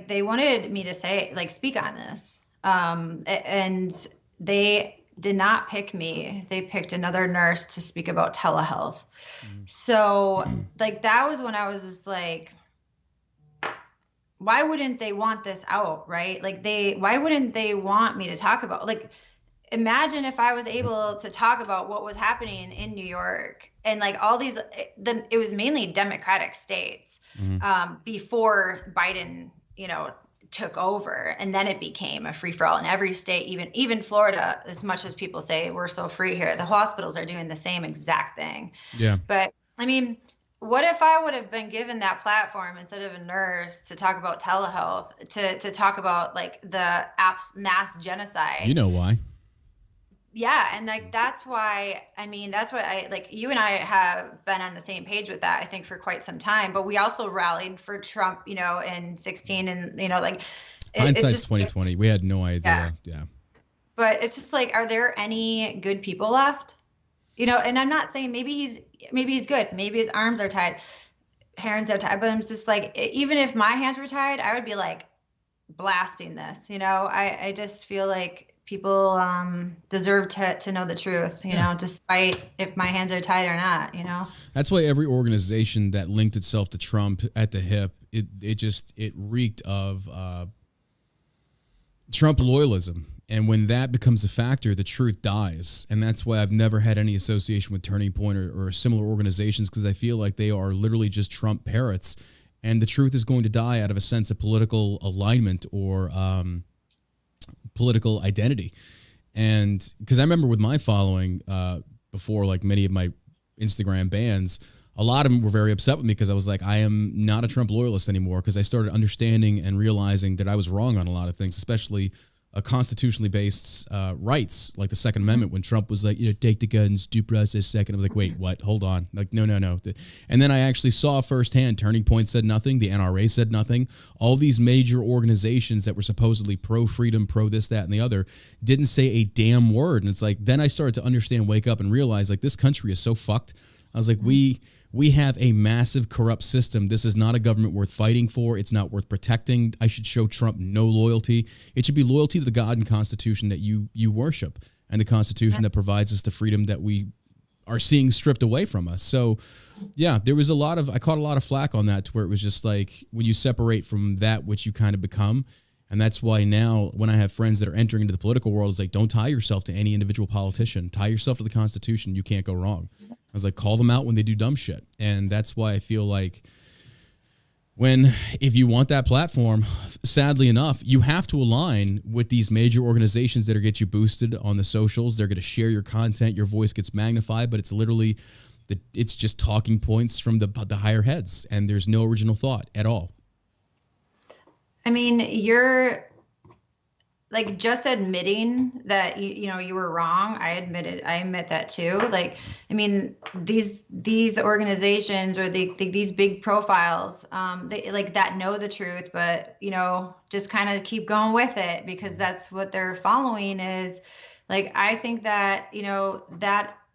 they wanted me to speak on this. And they did not pick me. They picked another nurse to speak about telehealth. So that was when I was just like, why wouldn't they want this out? Right. Why wouldn't they want me to talk about, imagine if I was able to talk about what was happening in New York and all these, it was mainly Democratic states before Biden, took over, and then it became a free for all in every state, even Florida. As much as people say we're so free here, the hospitals are doing the same exact thing. Yeah. But I mean, what if I would have been given that platform instead of a nurse to talk about telehealth, to talk about the mass genocide? You know why? Yeah. And that's why you and I have been on the same page with that, I think, for quite some time, but we also rallied for Trump, in 16 and, hindsight's 2020. We had no idea. Yeah. But it's just are there any good people left? And I'm not saying maybe he's good. Maybe his arms are tied, hands are tied, but I'm just even if my hands were tied, I would be blasting this, I just feel like people deserve to know the truth, you know, despite if my hands are tied or not, you know. That's why every organization that linked itself to Trump at the hip, it reeked of Trump loyalism. And when that becomes a factor, the truth dies. And that's why I've never had any association with Turning Point or similar organizations, because I feel like they are literally just Trump parrots. And the truth is going to die out of a sense of political alignment or political identity. And because I remember with my following before, like many of my Instagram bans, a lot of them were very upset with me because I was like, I am not a Trump loyalist anymore, because I started understanding and realizing that I was wrong on a lot of things, especially constitutionally based rights, like the Second Amendment, when Trump was like, take the guns, due process second. I was like, wait, what? Hold on. Like, no. And then I actually saw firsthand, Turning Point said nothing. The NRA said nothing. All these major organizations that were supposedly pro-freedom, pro this, that, and the other didn't say a damn word. And it's like, then I started to understand, wake up and realize, like, this country is so fucked. I was like, we have a massive corrupt system. This is not a government worth fighting for. It's not worth protecting. I should show Trump no loyalty. It should be loyalty to the God and Constitution that you worship, and the Constitution that provides us the freedom that we are seeing stripped away from us. So, yeah, there was I caught a lot of flack on that, to where it was just like, when you separate from that which you kind of become. And that's why now when I have friends that are entering into the political world, it's like, don't tie yourself to any individual politician. Tie yourself to the Constitution. You can't go wrong. I was like, call them out when they do dumb shit. And that's why I feel like if you want that platform, sadly enough, you have to align with these major organizations that are get you boosted on the socials. They're going to share your content. Your voice gets magnified, but it's literally, it's just talking points from the higher heads. And there's no original thought at all. I mean, you're like just admitting that you were wrong. I admit that too. Like, I mean, these organizations or these big profiles, they like that know the truth, but just kind of keep going with it because that's what they're following is. Like, I think that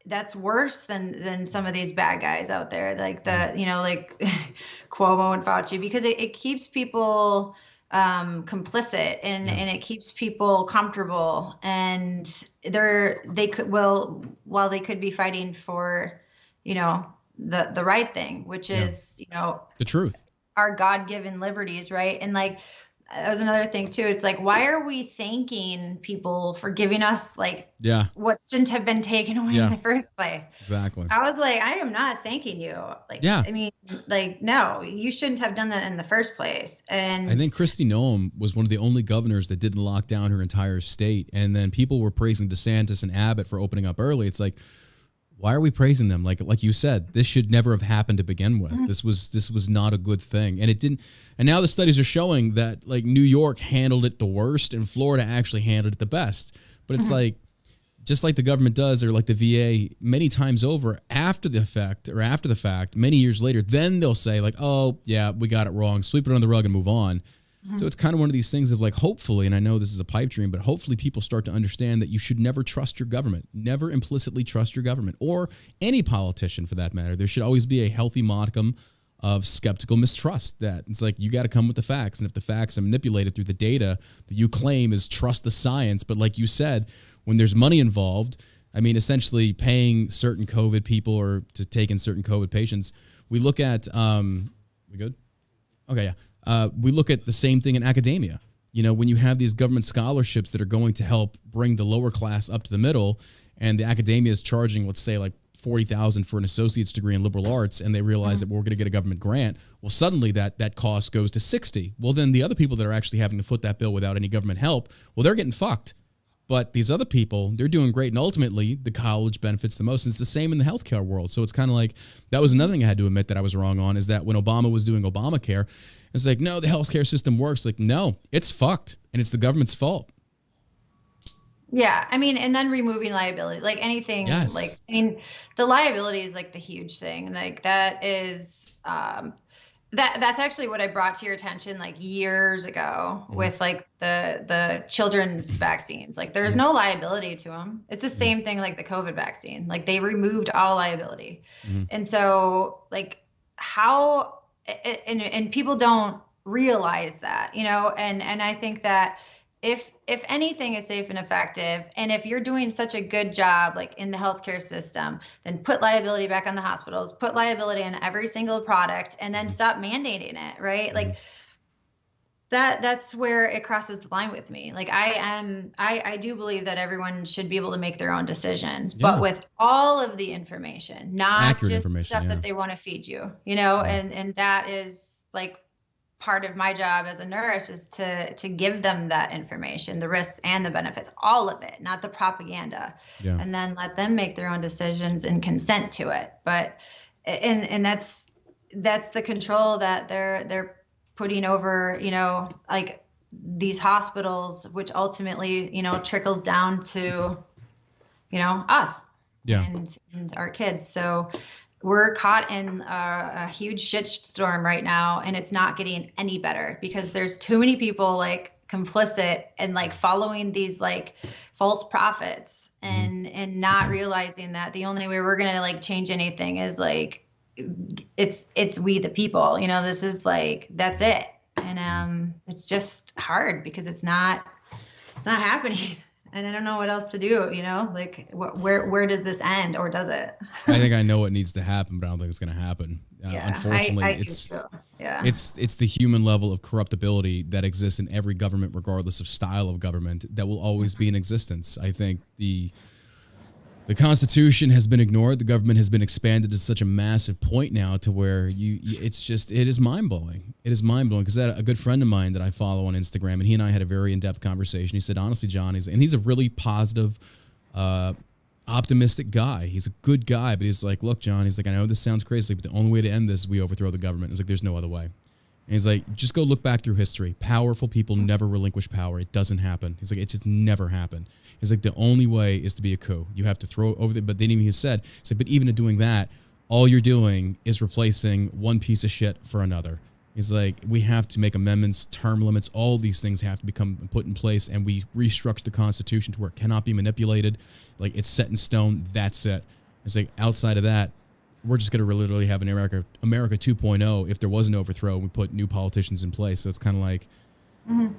that's worse than some of these bad guys out there, like like Cuomo and Fauci, because it keeps people complicit and it keeps people comfortable, and while they could be fighting for the right thing, which is the truth, our God-given liberties, right? And like that was another thing too. It's like, why are we thanking people for giving us what shouldn't have been taken away in the first place? Exactly. I was like, I am not thanking you. I mean, no, you shouldn't have done that in the first place. And I think Kristi Noem was one of the only governors that didn't lock down her entire state. And then people were praising DeSantis and Abbott for opening up early. It's like, why are we praising them? Like you said, this should never have happened to begin with. Mm-hmm. This was not a good thing. And it didn't. And now the studies are showing that like New York handled it the worst and Florida actually handled it the best. But it's like, just like the government does, or like the VA many times over after the fact, many years later, then they'll say like, oh yeah, we got it wrong. Sweep it under the rug and move on. So it's kind of one of these things of like, hopefully, and I know this is a pipe dream, but hopefully people start to understand that you should never trust your government, never implicitly trust your government or any politician for that matter. There should always be a healthy modicum of skeptical mistrust. That it's like, you got to come with the facts. And if the facts are manipulated through the data that you claim is trust the science, but like you said, when there's money involved, I mean, essentially paying certain COVID people or to take in certain COVID patients, we look at, we good? Okay, yeah. We look at the same thing in academia. When you have these government scholarships that are going to help bring the lower class up to the middle, and the academia is charging, let's say, like $40,000 for an associate's degree in liberal arts, and they realize that we're going to get a government grant. Well, suddenly that cost goes to $60. Well, then the other people that are actually having to foot that bill without any government help, well, they're getting fucked. But these other people, they're doing great, and ultimately the college benefits the most. And it's the same in the healthcare world. So it's kind of like, that was another thing I had to admit that I was wrong on, is that when Obama was doing Obamacare, it's like, no, the healthcare system works. Like, no, it's fucked, and it's the government's fault. Yeah, I mean, and then removing liability, like anything, like, I mean, the liability is like the huge thing. Like that is, that's actually what I brought to your attention like years ago with like the children's vaccines. Like there's no liability to them. It's the same thing like the COVID vaccine. Like they removed all liability. And so like and people don't realize that, and I think that if anything is safe and effective, and if you're doing such a good job, like in the healthcare system, then put liability back on the hospitals, put liability on every single product, and then stop mandating it, right? Like that's where it crosses the line with me. Like I do believe that everyone should be able to make their own decisions, but with all of the information, not accurate just information, stuff that they want to feed you, you know, and that is like part of my job as a nurse is to give them that information, the risks and the benefits, all of it, not the propaganda, and then let them make their own decisions and consent to it. But and that's the control that they're putting over, you know, like these hospitals, which ultimately, you know, trickles down to, you know, us and our kids. So we're caught in a huge shitstorm right now, and it's not getting any better because there's too many people like complicit and like following these like false prophets and not realizing that the only way we're gonna like change anything is like it's we the people, you know. This is like, that's it. And it's just hard because it's not happening, and I don't know what else to do, you know, like where does this end, or does it? I think I know what needs to happen, but I don't think it's going to happen. Unfortunately, it's the human level of corruptibility that exists in every government, regardless of style of government, that will always be in existence. I think the Constitution has been ignored. The government has been expanded to such a massive point now to where it is mind blowing. It is mind blowing because a good friend of mine that I follow on Instagram, and he and I had a very in-depth conversation. He said, honestly, John, he's a really positive, optimistic guy. He's a good guy, but he's like, look, John, he's like, I know this sounds crazy, but the only way to end this is we overthrow the government. He's like, there's no other way. And he's like, just go look back through history. Powerful people never relinquish power. It doesn't happen. He's like, it just never happened. He's like, the only way is to be a coup. You have to throw over the, but then even he said, but even in doing that, all you're doing is replacing one piece of shit for another. He's like, we have to make amendments, term limits, all these things have to become put in place, and we restructure the Constitution to where it cannot be manipulated. Like, it's set in stone. That's it. It's like, outside of that, we're just going to literally have an America 2.0. If there was an overthrow, we put new politicians in place. So it's kind of like,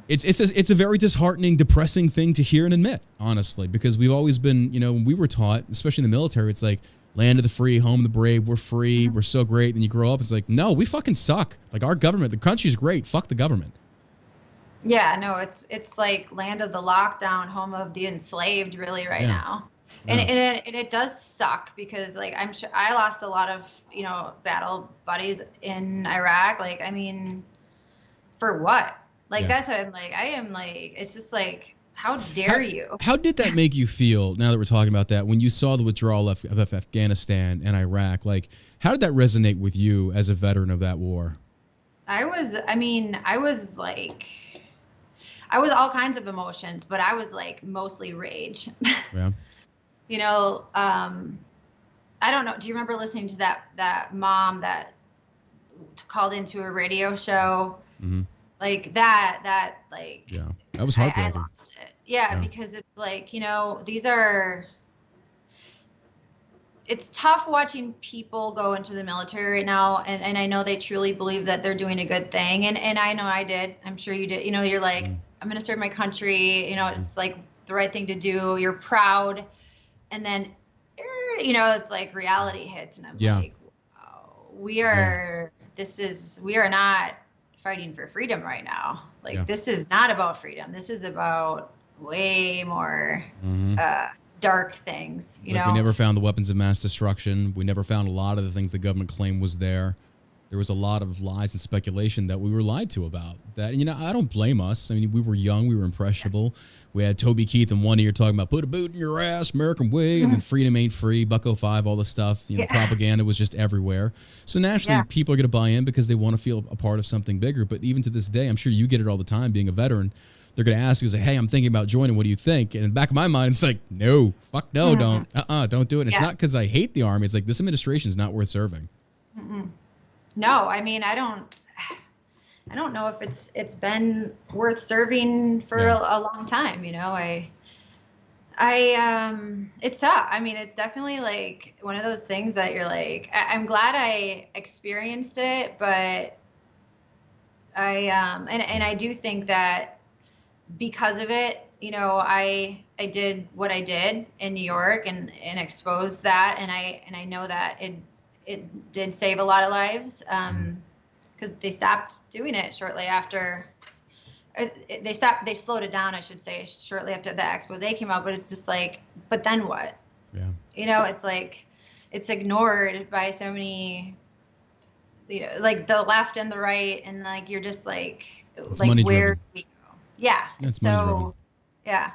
it's a very disheartening, depressing thing to hear and admit, honestly, because we've always been, you know, when we were taught, especially in the military, it's like land of the free, home of the brave. We're free. We're so great. Then you grow up, it's like, no, we fucking suck. Like, our government, the country's great. Fuck the government. Yeah, no, it's like land of the lockdown, home of the enslaved, really right now. And it does suck because, like, I'm sure I lost a lot of, you know, battle buddies in Iraq. Like, I mean, for what? Like, that's what I am like, it's just like, how dare you? How did that make you feel, now that we're talking about that, when you saw the withdrawal of Afghanistan and Iraq? Like, how did that resonate with you as a veteran of that war? I was all kinds of emotions, but I was like mostly rage. Yeah. You know, I don't know. Do you remember listening to that mom that called into a radio show? Mm-hmm. Like that, like, yeah, that was heartbreaking. I lost it. Yeah, because it's like, you know, it's tough watching people go into the military right now, and I know they truly believe that they're doing a good thing, and I know I did. I'm sure you did. You know, you're like, I'm going to serve my country. You know, it's like the right thing to do. You're proud, and then, you know, it's like reality hits, and I'm like, wow, we are not fighting for freedom right now. Like, this is not about freedom. This is about way more dark things. You know, we never found the weapons of mass destruction. We never found a lot of the things the government claimed was there. There was a lot of lies and speculation that we were lied to about that. And, you know, I don't blame us. I mean, we were young, we were impressionable. We had Toby Keith in one ear talking about put a boot in your ass, American way, and then freedom ain't free, Buck 05, all this stuff. You know, propaganda was just everywhere. So naturally, people are going to buy in because they want to feel a part of something bigger. But even to this day, I'm sure you get it all the time being a veteran. They're going to ask you, say, hey, I'm thinking about joining. What do you think? And in the back of my mind, it's like, no, fuck no, don't. Don't do it. And it's not because I hate the Army. It's like, this administration is not worth serving. No, I mean, I don't know if it's been worth serving for a long time. You know, it's tough. I mean, it's definitely like one of those things that you're like, I'm glad I experienced it, but I do think that because of it, you know, I did what I did in New York and exposed that. And I know that it did save a lot of lives, because they stopped doing it shortly after. They slowed it down, I should say, shortly after the expose came out. But it's just like, but then what? Yeah. You know, it's like, it's ignored by so many, you know, like the left and the right, and like you're just like, it's like money where driven. we go. Yeah. It's money driven. Yeah.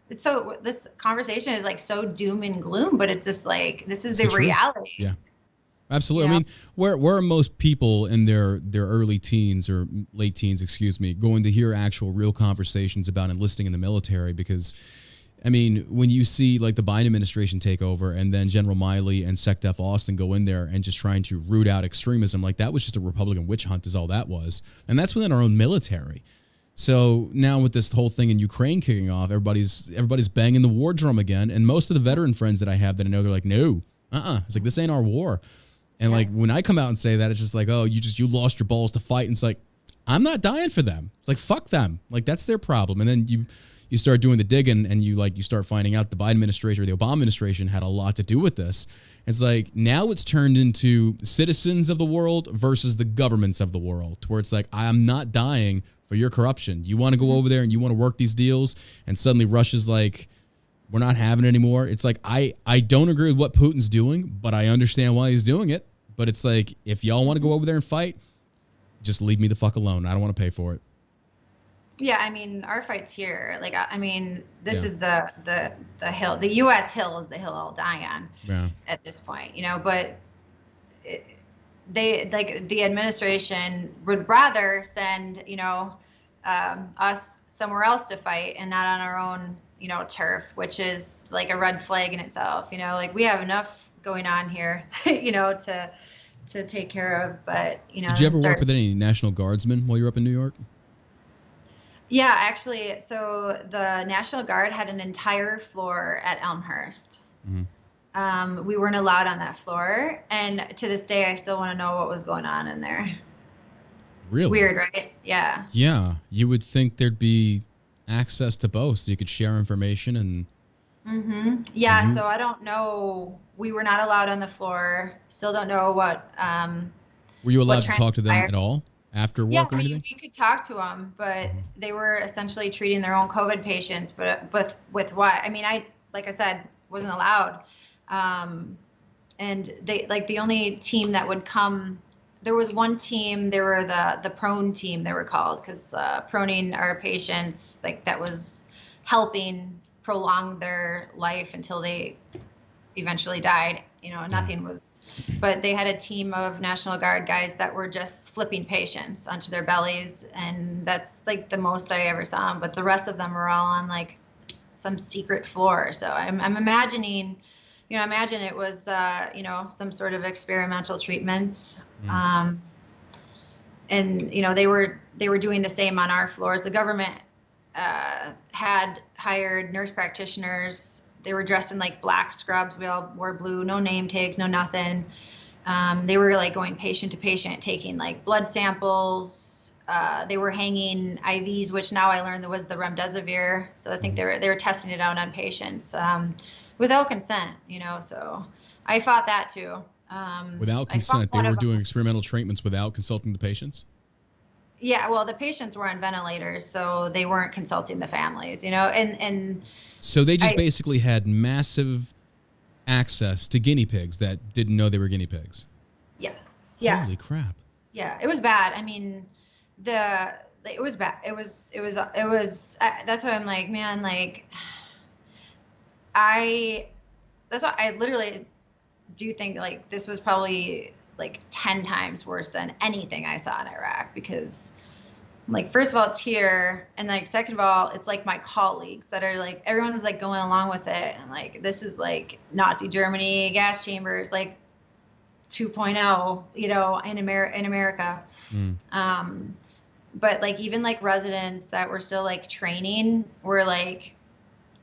It's so, this conversation is like so doom and gloom, but it's just like, this is the reality. Yeah. Absolutely. Yeah. I mean, where are most people in their early teens or late teens, excuse me, going to hear actual real conversations about enlisting in the military? Because, I mean, when you see like the Biden administration take over and then General Miley and SecDef Austin go in there and just trying to root out extremism, like that was just a Republican witch hunt is all that was. And that's within our own military. So now with this whole thing in Ukraine kicking off, everybody's banging the war drum again. And most of the veteran friends that I have that I know, they're like, no, it's like, this ain't our war. And like when I come out and say that, it's just like, oh, you lost your balls to fight. And it's like, I'm not dying for them. It's like, fuck them. Like that's their problem. And then you start doing the digging and you start finding out the Biden administration or the Obama administration had a lot to do with this. It's like now it's turned into citizens of the world versus the governments of the world, where it's like, I'm not dying for your corruption. You want to go over there and you want to work these deals, and suddenly Russia's like, we're not having it anymore. It's like, I don't agree with what Putin's doing, but I understand why he's doing it. But it's like, if y'all want to go over there and fight, just leave me the fuck alone. I don't want to pay for it. Yeah, I mean, our fight's here. Like, I mean, this is the hill. The U.S. hill is the hill I'll die on at this point, you know. But they, like, the administration would rather send, you know, us somewhere else to fight and not on our own, you know, turf, which is like a red flag in itself. You know, like we have enough going on here, you know, to take care of. But, you know, did you ever work with any National Guardsmen while you were up in New York? Yeah, actually, so the National Guard had an entire floor at Elmhurst. Mm-hmm. We weren't allowed on that floor, and to this day, I still want to know what was going on in there. Really? Weird, right? Yeah. Yeah, you would think there'd be access to both, so you could share information and. Mm-hmm. Yeah, so I don't know. We were not allowed on the floor. Still don't know what. Were you allowed to talk to them at all? After work or anything? Yeah, we could talk to them, but they were essentially treating their own COVID patients. But with what? I mean, like I said, wasn't allowed. And they, like, the only team that would come, there was one team, they were the prone team, they were called, because proning our patients, like, that was helping prolong their life until they eventually died. You know, nothing was, but they had a team of National Guard guys that were just flipping patients onto their bellies. And that's like the most I ever saw them. But the rest of them were all on like some secret floor. So I'm imagining, you know, imagine it was, you know, some sort of experimental treatment. And, you know, they were doing the same on our floors. The government had hired nurse practitioners. They were dressed in like black scrubs. We all wore blue, no name tags, no nothing. They were like going patient to patient, taking like blood samples. They were hanging IVs, which now I learned there was the remdesivir. So I think they were testing it out on patients without consent, you know. So I fought that too. Without consent, they were doing experimental treatments without consulting the patients? Yeah, well, the patients were on ventilators, so they weren't consulting the families, you know, and so they just basically had massive access to guinea pigs that didn't know they were guinea pigs. Yeah. Yeah. Holy crap. Yeah, it was bad. I mean, it was bad. It was that's why I'm like, man, like that's why I literally do think like this was probably like 10 times worse than anything I saw in Iraq, because like, first of all, it's here. And like, second of all, it's like my colleagues that are like, everyone's like going along with it. And like, this is like Nazi Germany, gas chambers, like 2.0, you know, in America. But like, even like residents that were still like training were like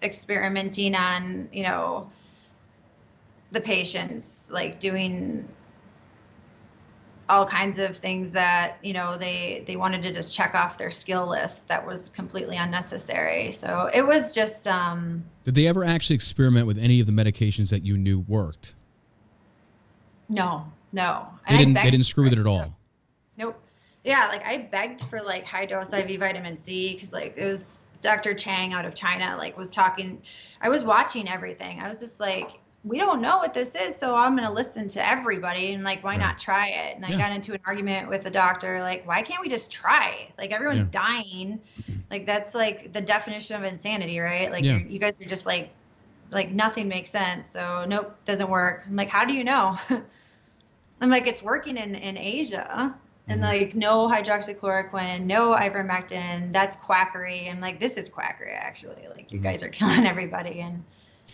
experimenting on, you know, the patients, like doing all kinds of things that, you know, they wanted to just check off their skill list that was completely unnecessary. So it was just Did they ever actually experiment with any of the medications that you knew worked? No. They didn't screw with it at all. Nope. Yeah, like I begged for like high dose IV vitamin C because like it was Dr. Chang out of China like was talking. I was watching everything. I was just like, we don't know what this is, so I'm going to listen to everybody and like, why not try it? And I got into an argument with the doctor, like, why can't we just try? Like everyone's dying. Like that's like the definition of insanity, right? Like you guys are just like nothing makes sense. So nope, doesn't work. I'm like, how do you know? I'm like, it's working in Asia. And like no hydroxychloroquine, no ivermectin, that's quackery. And like, this is quackery actually. Like you guys are killing everybody. And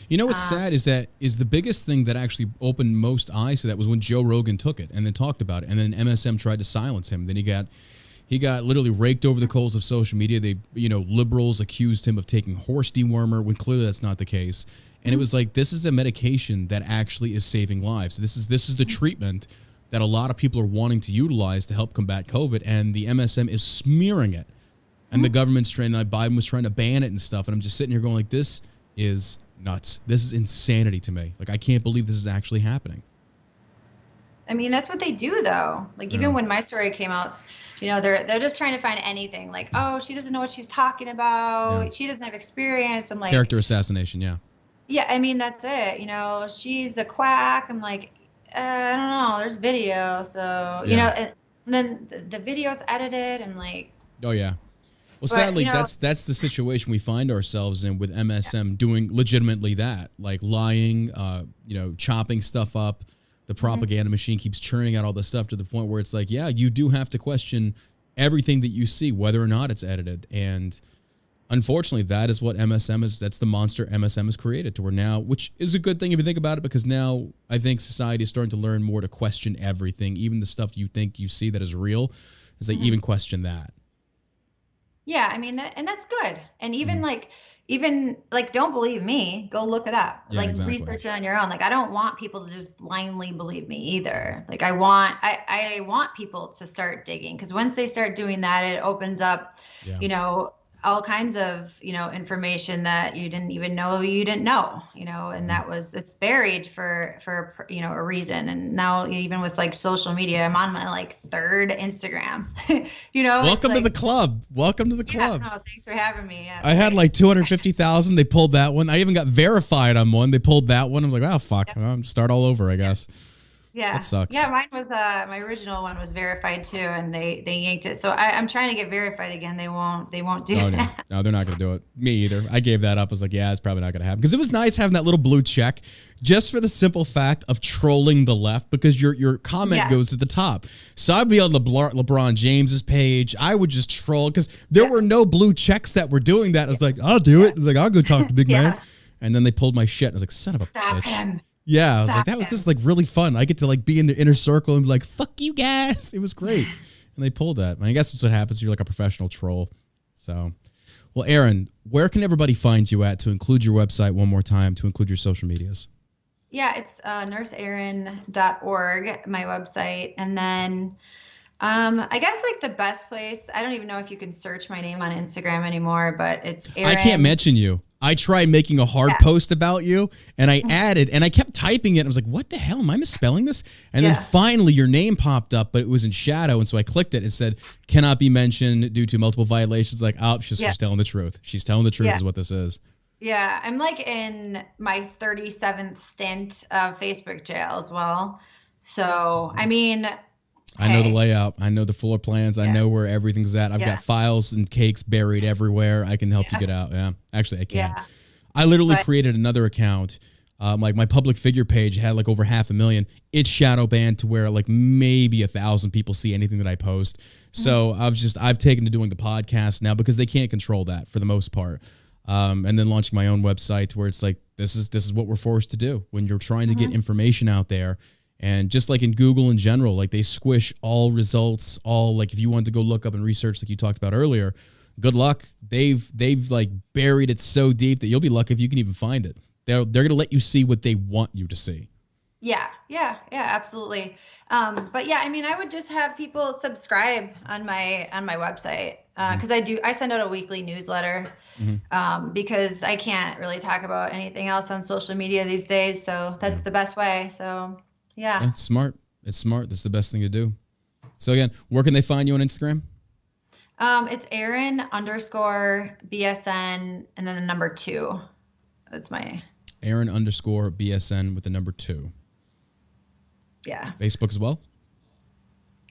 you know what's sad is the biggest thing that actually opened most eyes to that was when Joe Rogan took it and then talked about it, and then MSM tried to silence him. Then he got literally raked over the coals of social media. They, you know, liberals accused him of taking horse dewormer when clearly that's not the case. And it was like, this is a medication that actually is saving lives. This is the treatment that a lot of people are wanting to utilize to help combat COVID, and the MSM is smearing it. And the government's Biden was trying to ban it and stuff. And I'm just sitting here going like, this is nuts. This is insanity to me. Like, I can't believe this is actually happening. I mean, that's what they do though. Like even when my story came out, you know, they're just trying to find anything like, oh, she doesn't know what she's talking about. She doesn't have experience. I'm like, character assassination. Yeah. I mean, that's it. You know, she's a quack. I'm like, I don't know. There's video. So, you know, and then the video's edited and like, oh yeah. Well, sadly, you know, that's the situation we find ourselves in with MSM doing legitimately that, like lying, you know, chopping stuff up. The propaganda machine keeps churning out all this stuff to the point where it's like, yeah, you do have to question everything that you see, whether or not it's edited. And unfortunately, that is what MSM is. That's the monster MSM has created to where now, which is a good thing if you think about it, because now I think society is starting to learn more to question everything, even the stuff you think you see that is real, is they even question that. Yeah, I mean, and that's good. And even like, don't believe me, go look it up. Yeah, like exactly. Research it on your own. Like, I don't want people to just blindly believe me either. Like I want people to start digging, because once they start doing that, it opens up, you know, all kinds of, you know, information that you didn't even know you didn't know, you know, and it's buried for, you know, a reason. And now even with like social media, I'm on my like third Instagram, you know. Welcome to the club. Welcome to the club. No, thanks for having me. Yeah, I had like 250,000. They pulled that one. I even got verified on one. They pulled that one. I'm like, oh, fuck. I'll start all over, I guess. Yeah. That sucks. Yeah, mine was my original one was verified too, and they yanked it. So I'm trying to get verified again. They won't do that. No, they're not going to do it. Me either. I gave that up. I was like, yeah, it's probably not going to happen, because it was nice having that little blue check just for the simple fact of trolling the left, because your comment goes to the top. So I'd be on LeBron James's page. I would just troll because there were no blue checks that were doing that. I was like, I'll do it. I was like, I'll go talk to big man. And then they pulled my shit. I was like, son of a Stop bitch. him. Yeah, I was like, this is like really fun. I get to like be in the inner circle and be like, fuck you guys. It was great. And they pulled that. I guess that's what happens. You're like a professional troll. So, well, Erin, where can everybody find you at, to include your website one more time, to include your social medias? Yeah, it's nurseerin.org, my website. And then I guess like the best place, I don't even know if you can search my name on Instagram anymore, but it's Erin. I can't mention you. I tried making a hard post about you, and I added, and I kept typing it. And I was like, what the hell? Am I misspelling this? And then finally your name popped up, but it was in shadow. And so I clicked it. It said, cannot be mentioned due to multiple violations. Like, oh, she's telling the truth. She's telling the truth is what this is. Yeah, I'm like in my 37th stint of Facebook jail as well. So, I mean, I know the layout. I know the floor plans. I know where everything's at. I've got files and cakes buried everywhere. I can help you get out. Yeah. Actually, I can't. I literally created another account. Like my public figure page had like over 500,000. It's shadow banned to where like maybe 1,000 people see anything that I post. So I've taken to doing the podcast now, because they can't control that for the most part. And then launching my own website, where it's like, this is what we're forced to do when you're trying to get information out there. And just like in Google in general, like they squish all results, all like if you want to go look up and research like you talked about earlier, good luck. They've like buried it so deep that you'll be lucky if you can even find it. They're going to let you see what they want you to see. Yeah, absolutely. But yeah, I mean, I would just have people subscribe on my website, because I send out a weekly newsletter, because I can't really talk about anything else on social media these days. So that's the best way. So yeah. It's smart. It's smart. That's the best thing to do. So again, where can they find you on Instagram? It's Erin _ BSN and then the number 2. That's my Erin _ BSN with the number 2. Yeah. Facebook as well?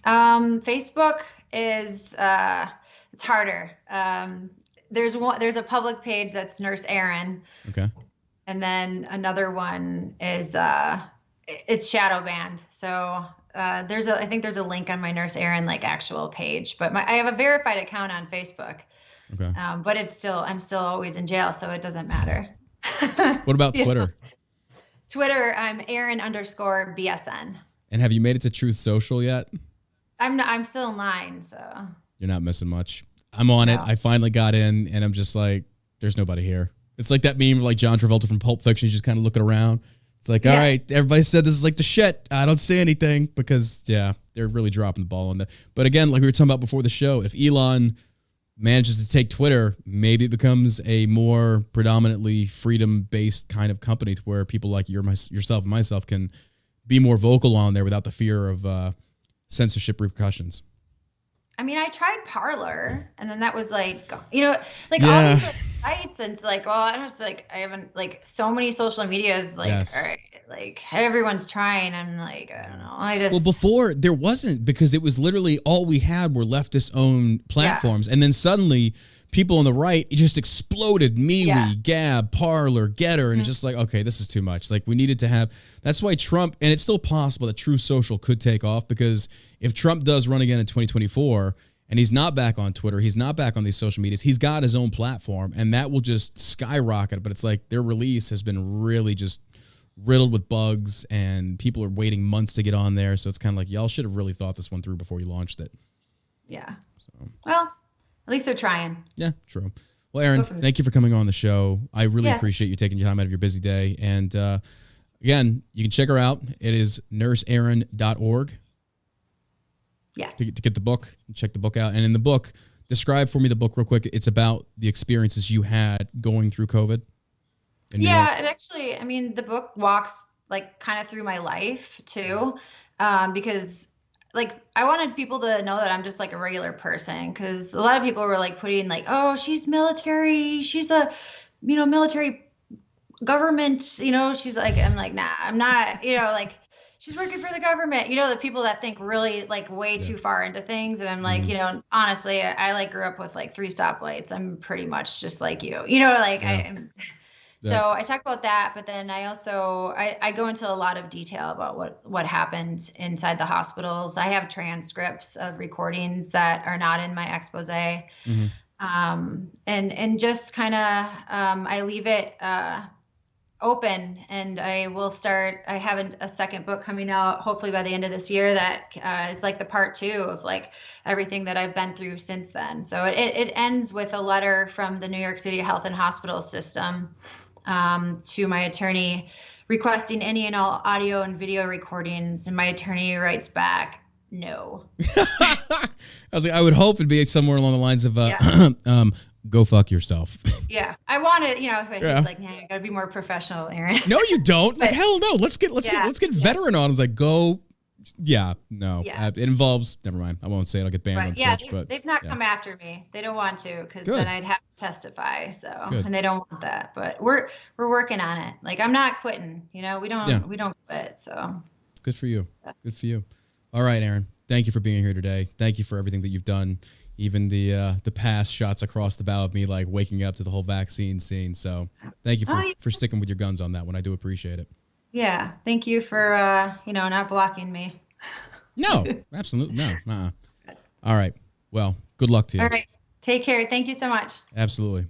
Facebook is it's harder. There's a public page that's Nurse Erin. Okay. And then another one is it's shadow banned. So I think there's a link on my Nurse Erin actual page, but I have a verified account on Facebook. Okay. But I'm still always in jail, so it doesn't matter. What about Twitter? Twitter, I'm Erin _ BSN. And have you made it to Truth Social yet? I'm still in line, so. You're not missing much. I'm on it. I finally got in, and I'm just like, there's nobody here. It's like that meme of John Travolta from Pulp Fiction. He's just kind of looking around. It's like, all right, everybody said this is like the shit. I don't say anything because, they're really dropping the ball on that. But again, like we were talking about before the show, if Elon manages to take Twitter, maybe it becomes a more predominantly freedom-based kind of company to where people like yourself and myself can be more vocal on there without the fear of censorship repercussions. I mean, I tried Parler, and then that was all these sites, and it's I haven't so many social medias, all right, everyone's trying. I'm like, I don't know. Well, before there wasn't, because it was literally all we had were leftist-owned platforms, and then suddenly people on the right, it just exploded. MeWe, Gab, Parler, Getter, and it's just like, okay, this is too much. We needed to have. That's why Trump, and it's still possible that True Social could take off, because if Trump does run again in 2024, and he's not back on Twitter, he's not back on these social medias, he's got his own platform, and that will just skyrocket. But it's like their release has been really just riddled with bugs, and people are waiting months to get on there. So it's kind of like, y'all should have really thought this one through before you launched it. Yeah. So. Well, at least they're trying. Yeah, true. Well, Erin, thank you for coming on the show. I really appreciate you taking your time out of your busy day. And again, you can check her out. It is nurseerin.org. Yes. To get the book, check the book out. And in the book, describe for me the book real quick. It's about the experiences you had going through COVID. Yeah, and actually, I mean, the book walks kind of through my life too, because I wanted people to know that I'm just a regular person, because a lot of people were putting oh, she's military, she's a military government, she's I'm like, nah, I'm not, she's working for the government, the people that think really way too far into things. And I'm like, honestly, I grew up with 3 stoplights. I'm pretty much just like you, I am. So I talk about that, but then I also I go into a lot of detail about what happened inside the hospitals. I have transcripts of recordings that are not in my expose, and just kind of I leave it open, and I will start. I have a second book coming out hopefully by the end of this year that is the part 2 of everything that I've been through since then. So it ends with a letter from the New York City Health and Hospital System to my attorney requesting any and all audio and video recordings, and my attorney writes back, no. I was like, I would hope it'd be somewhere along the lines of go fuck yourself. Yeah, I wanted, he's I gotta be more professional, Erin. No, you don't. Hell no. Let's get veteran on. I was like, go. Yeah, no. It involves. Never mind. I won't say it. I'll get banned on Twitch. But they've not come after me. They don't want to, because then I'd have to testify. So, and they don't want that. But we're working on it. I'm not quitting. We don't quit. So. Good for you. Good for you. All right, Erin. Thank you for being here today. Thank you for everything that you've done. Even the past shots across the bow of me, waking up to the whole vaccine scene. So, thank you for sticking with your guns on that one. I do appreciate it. Yeah. Thank you for, not blocking me. No, absolutely. No. All right. Well, good luck to you. All right. Take care. Thank you so much. Absolutely.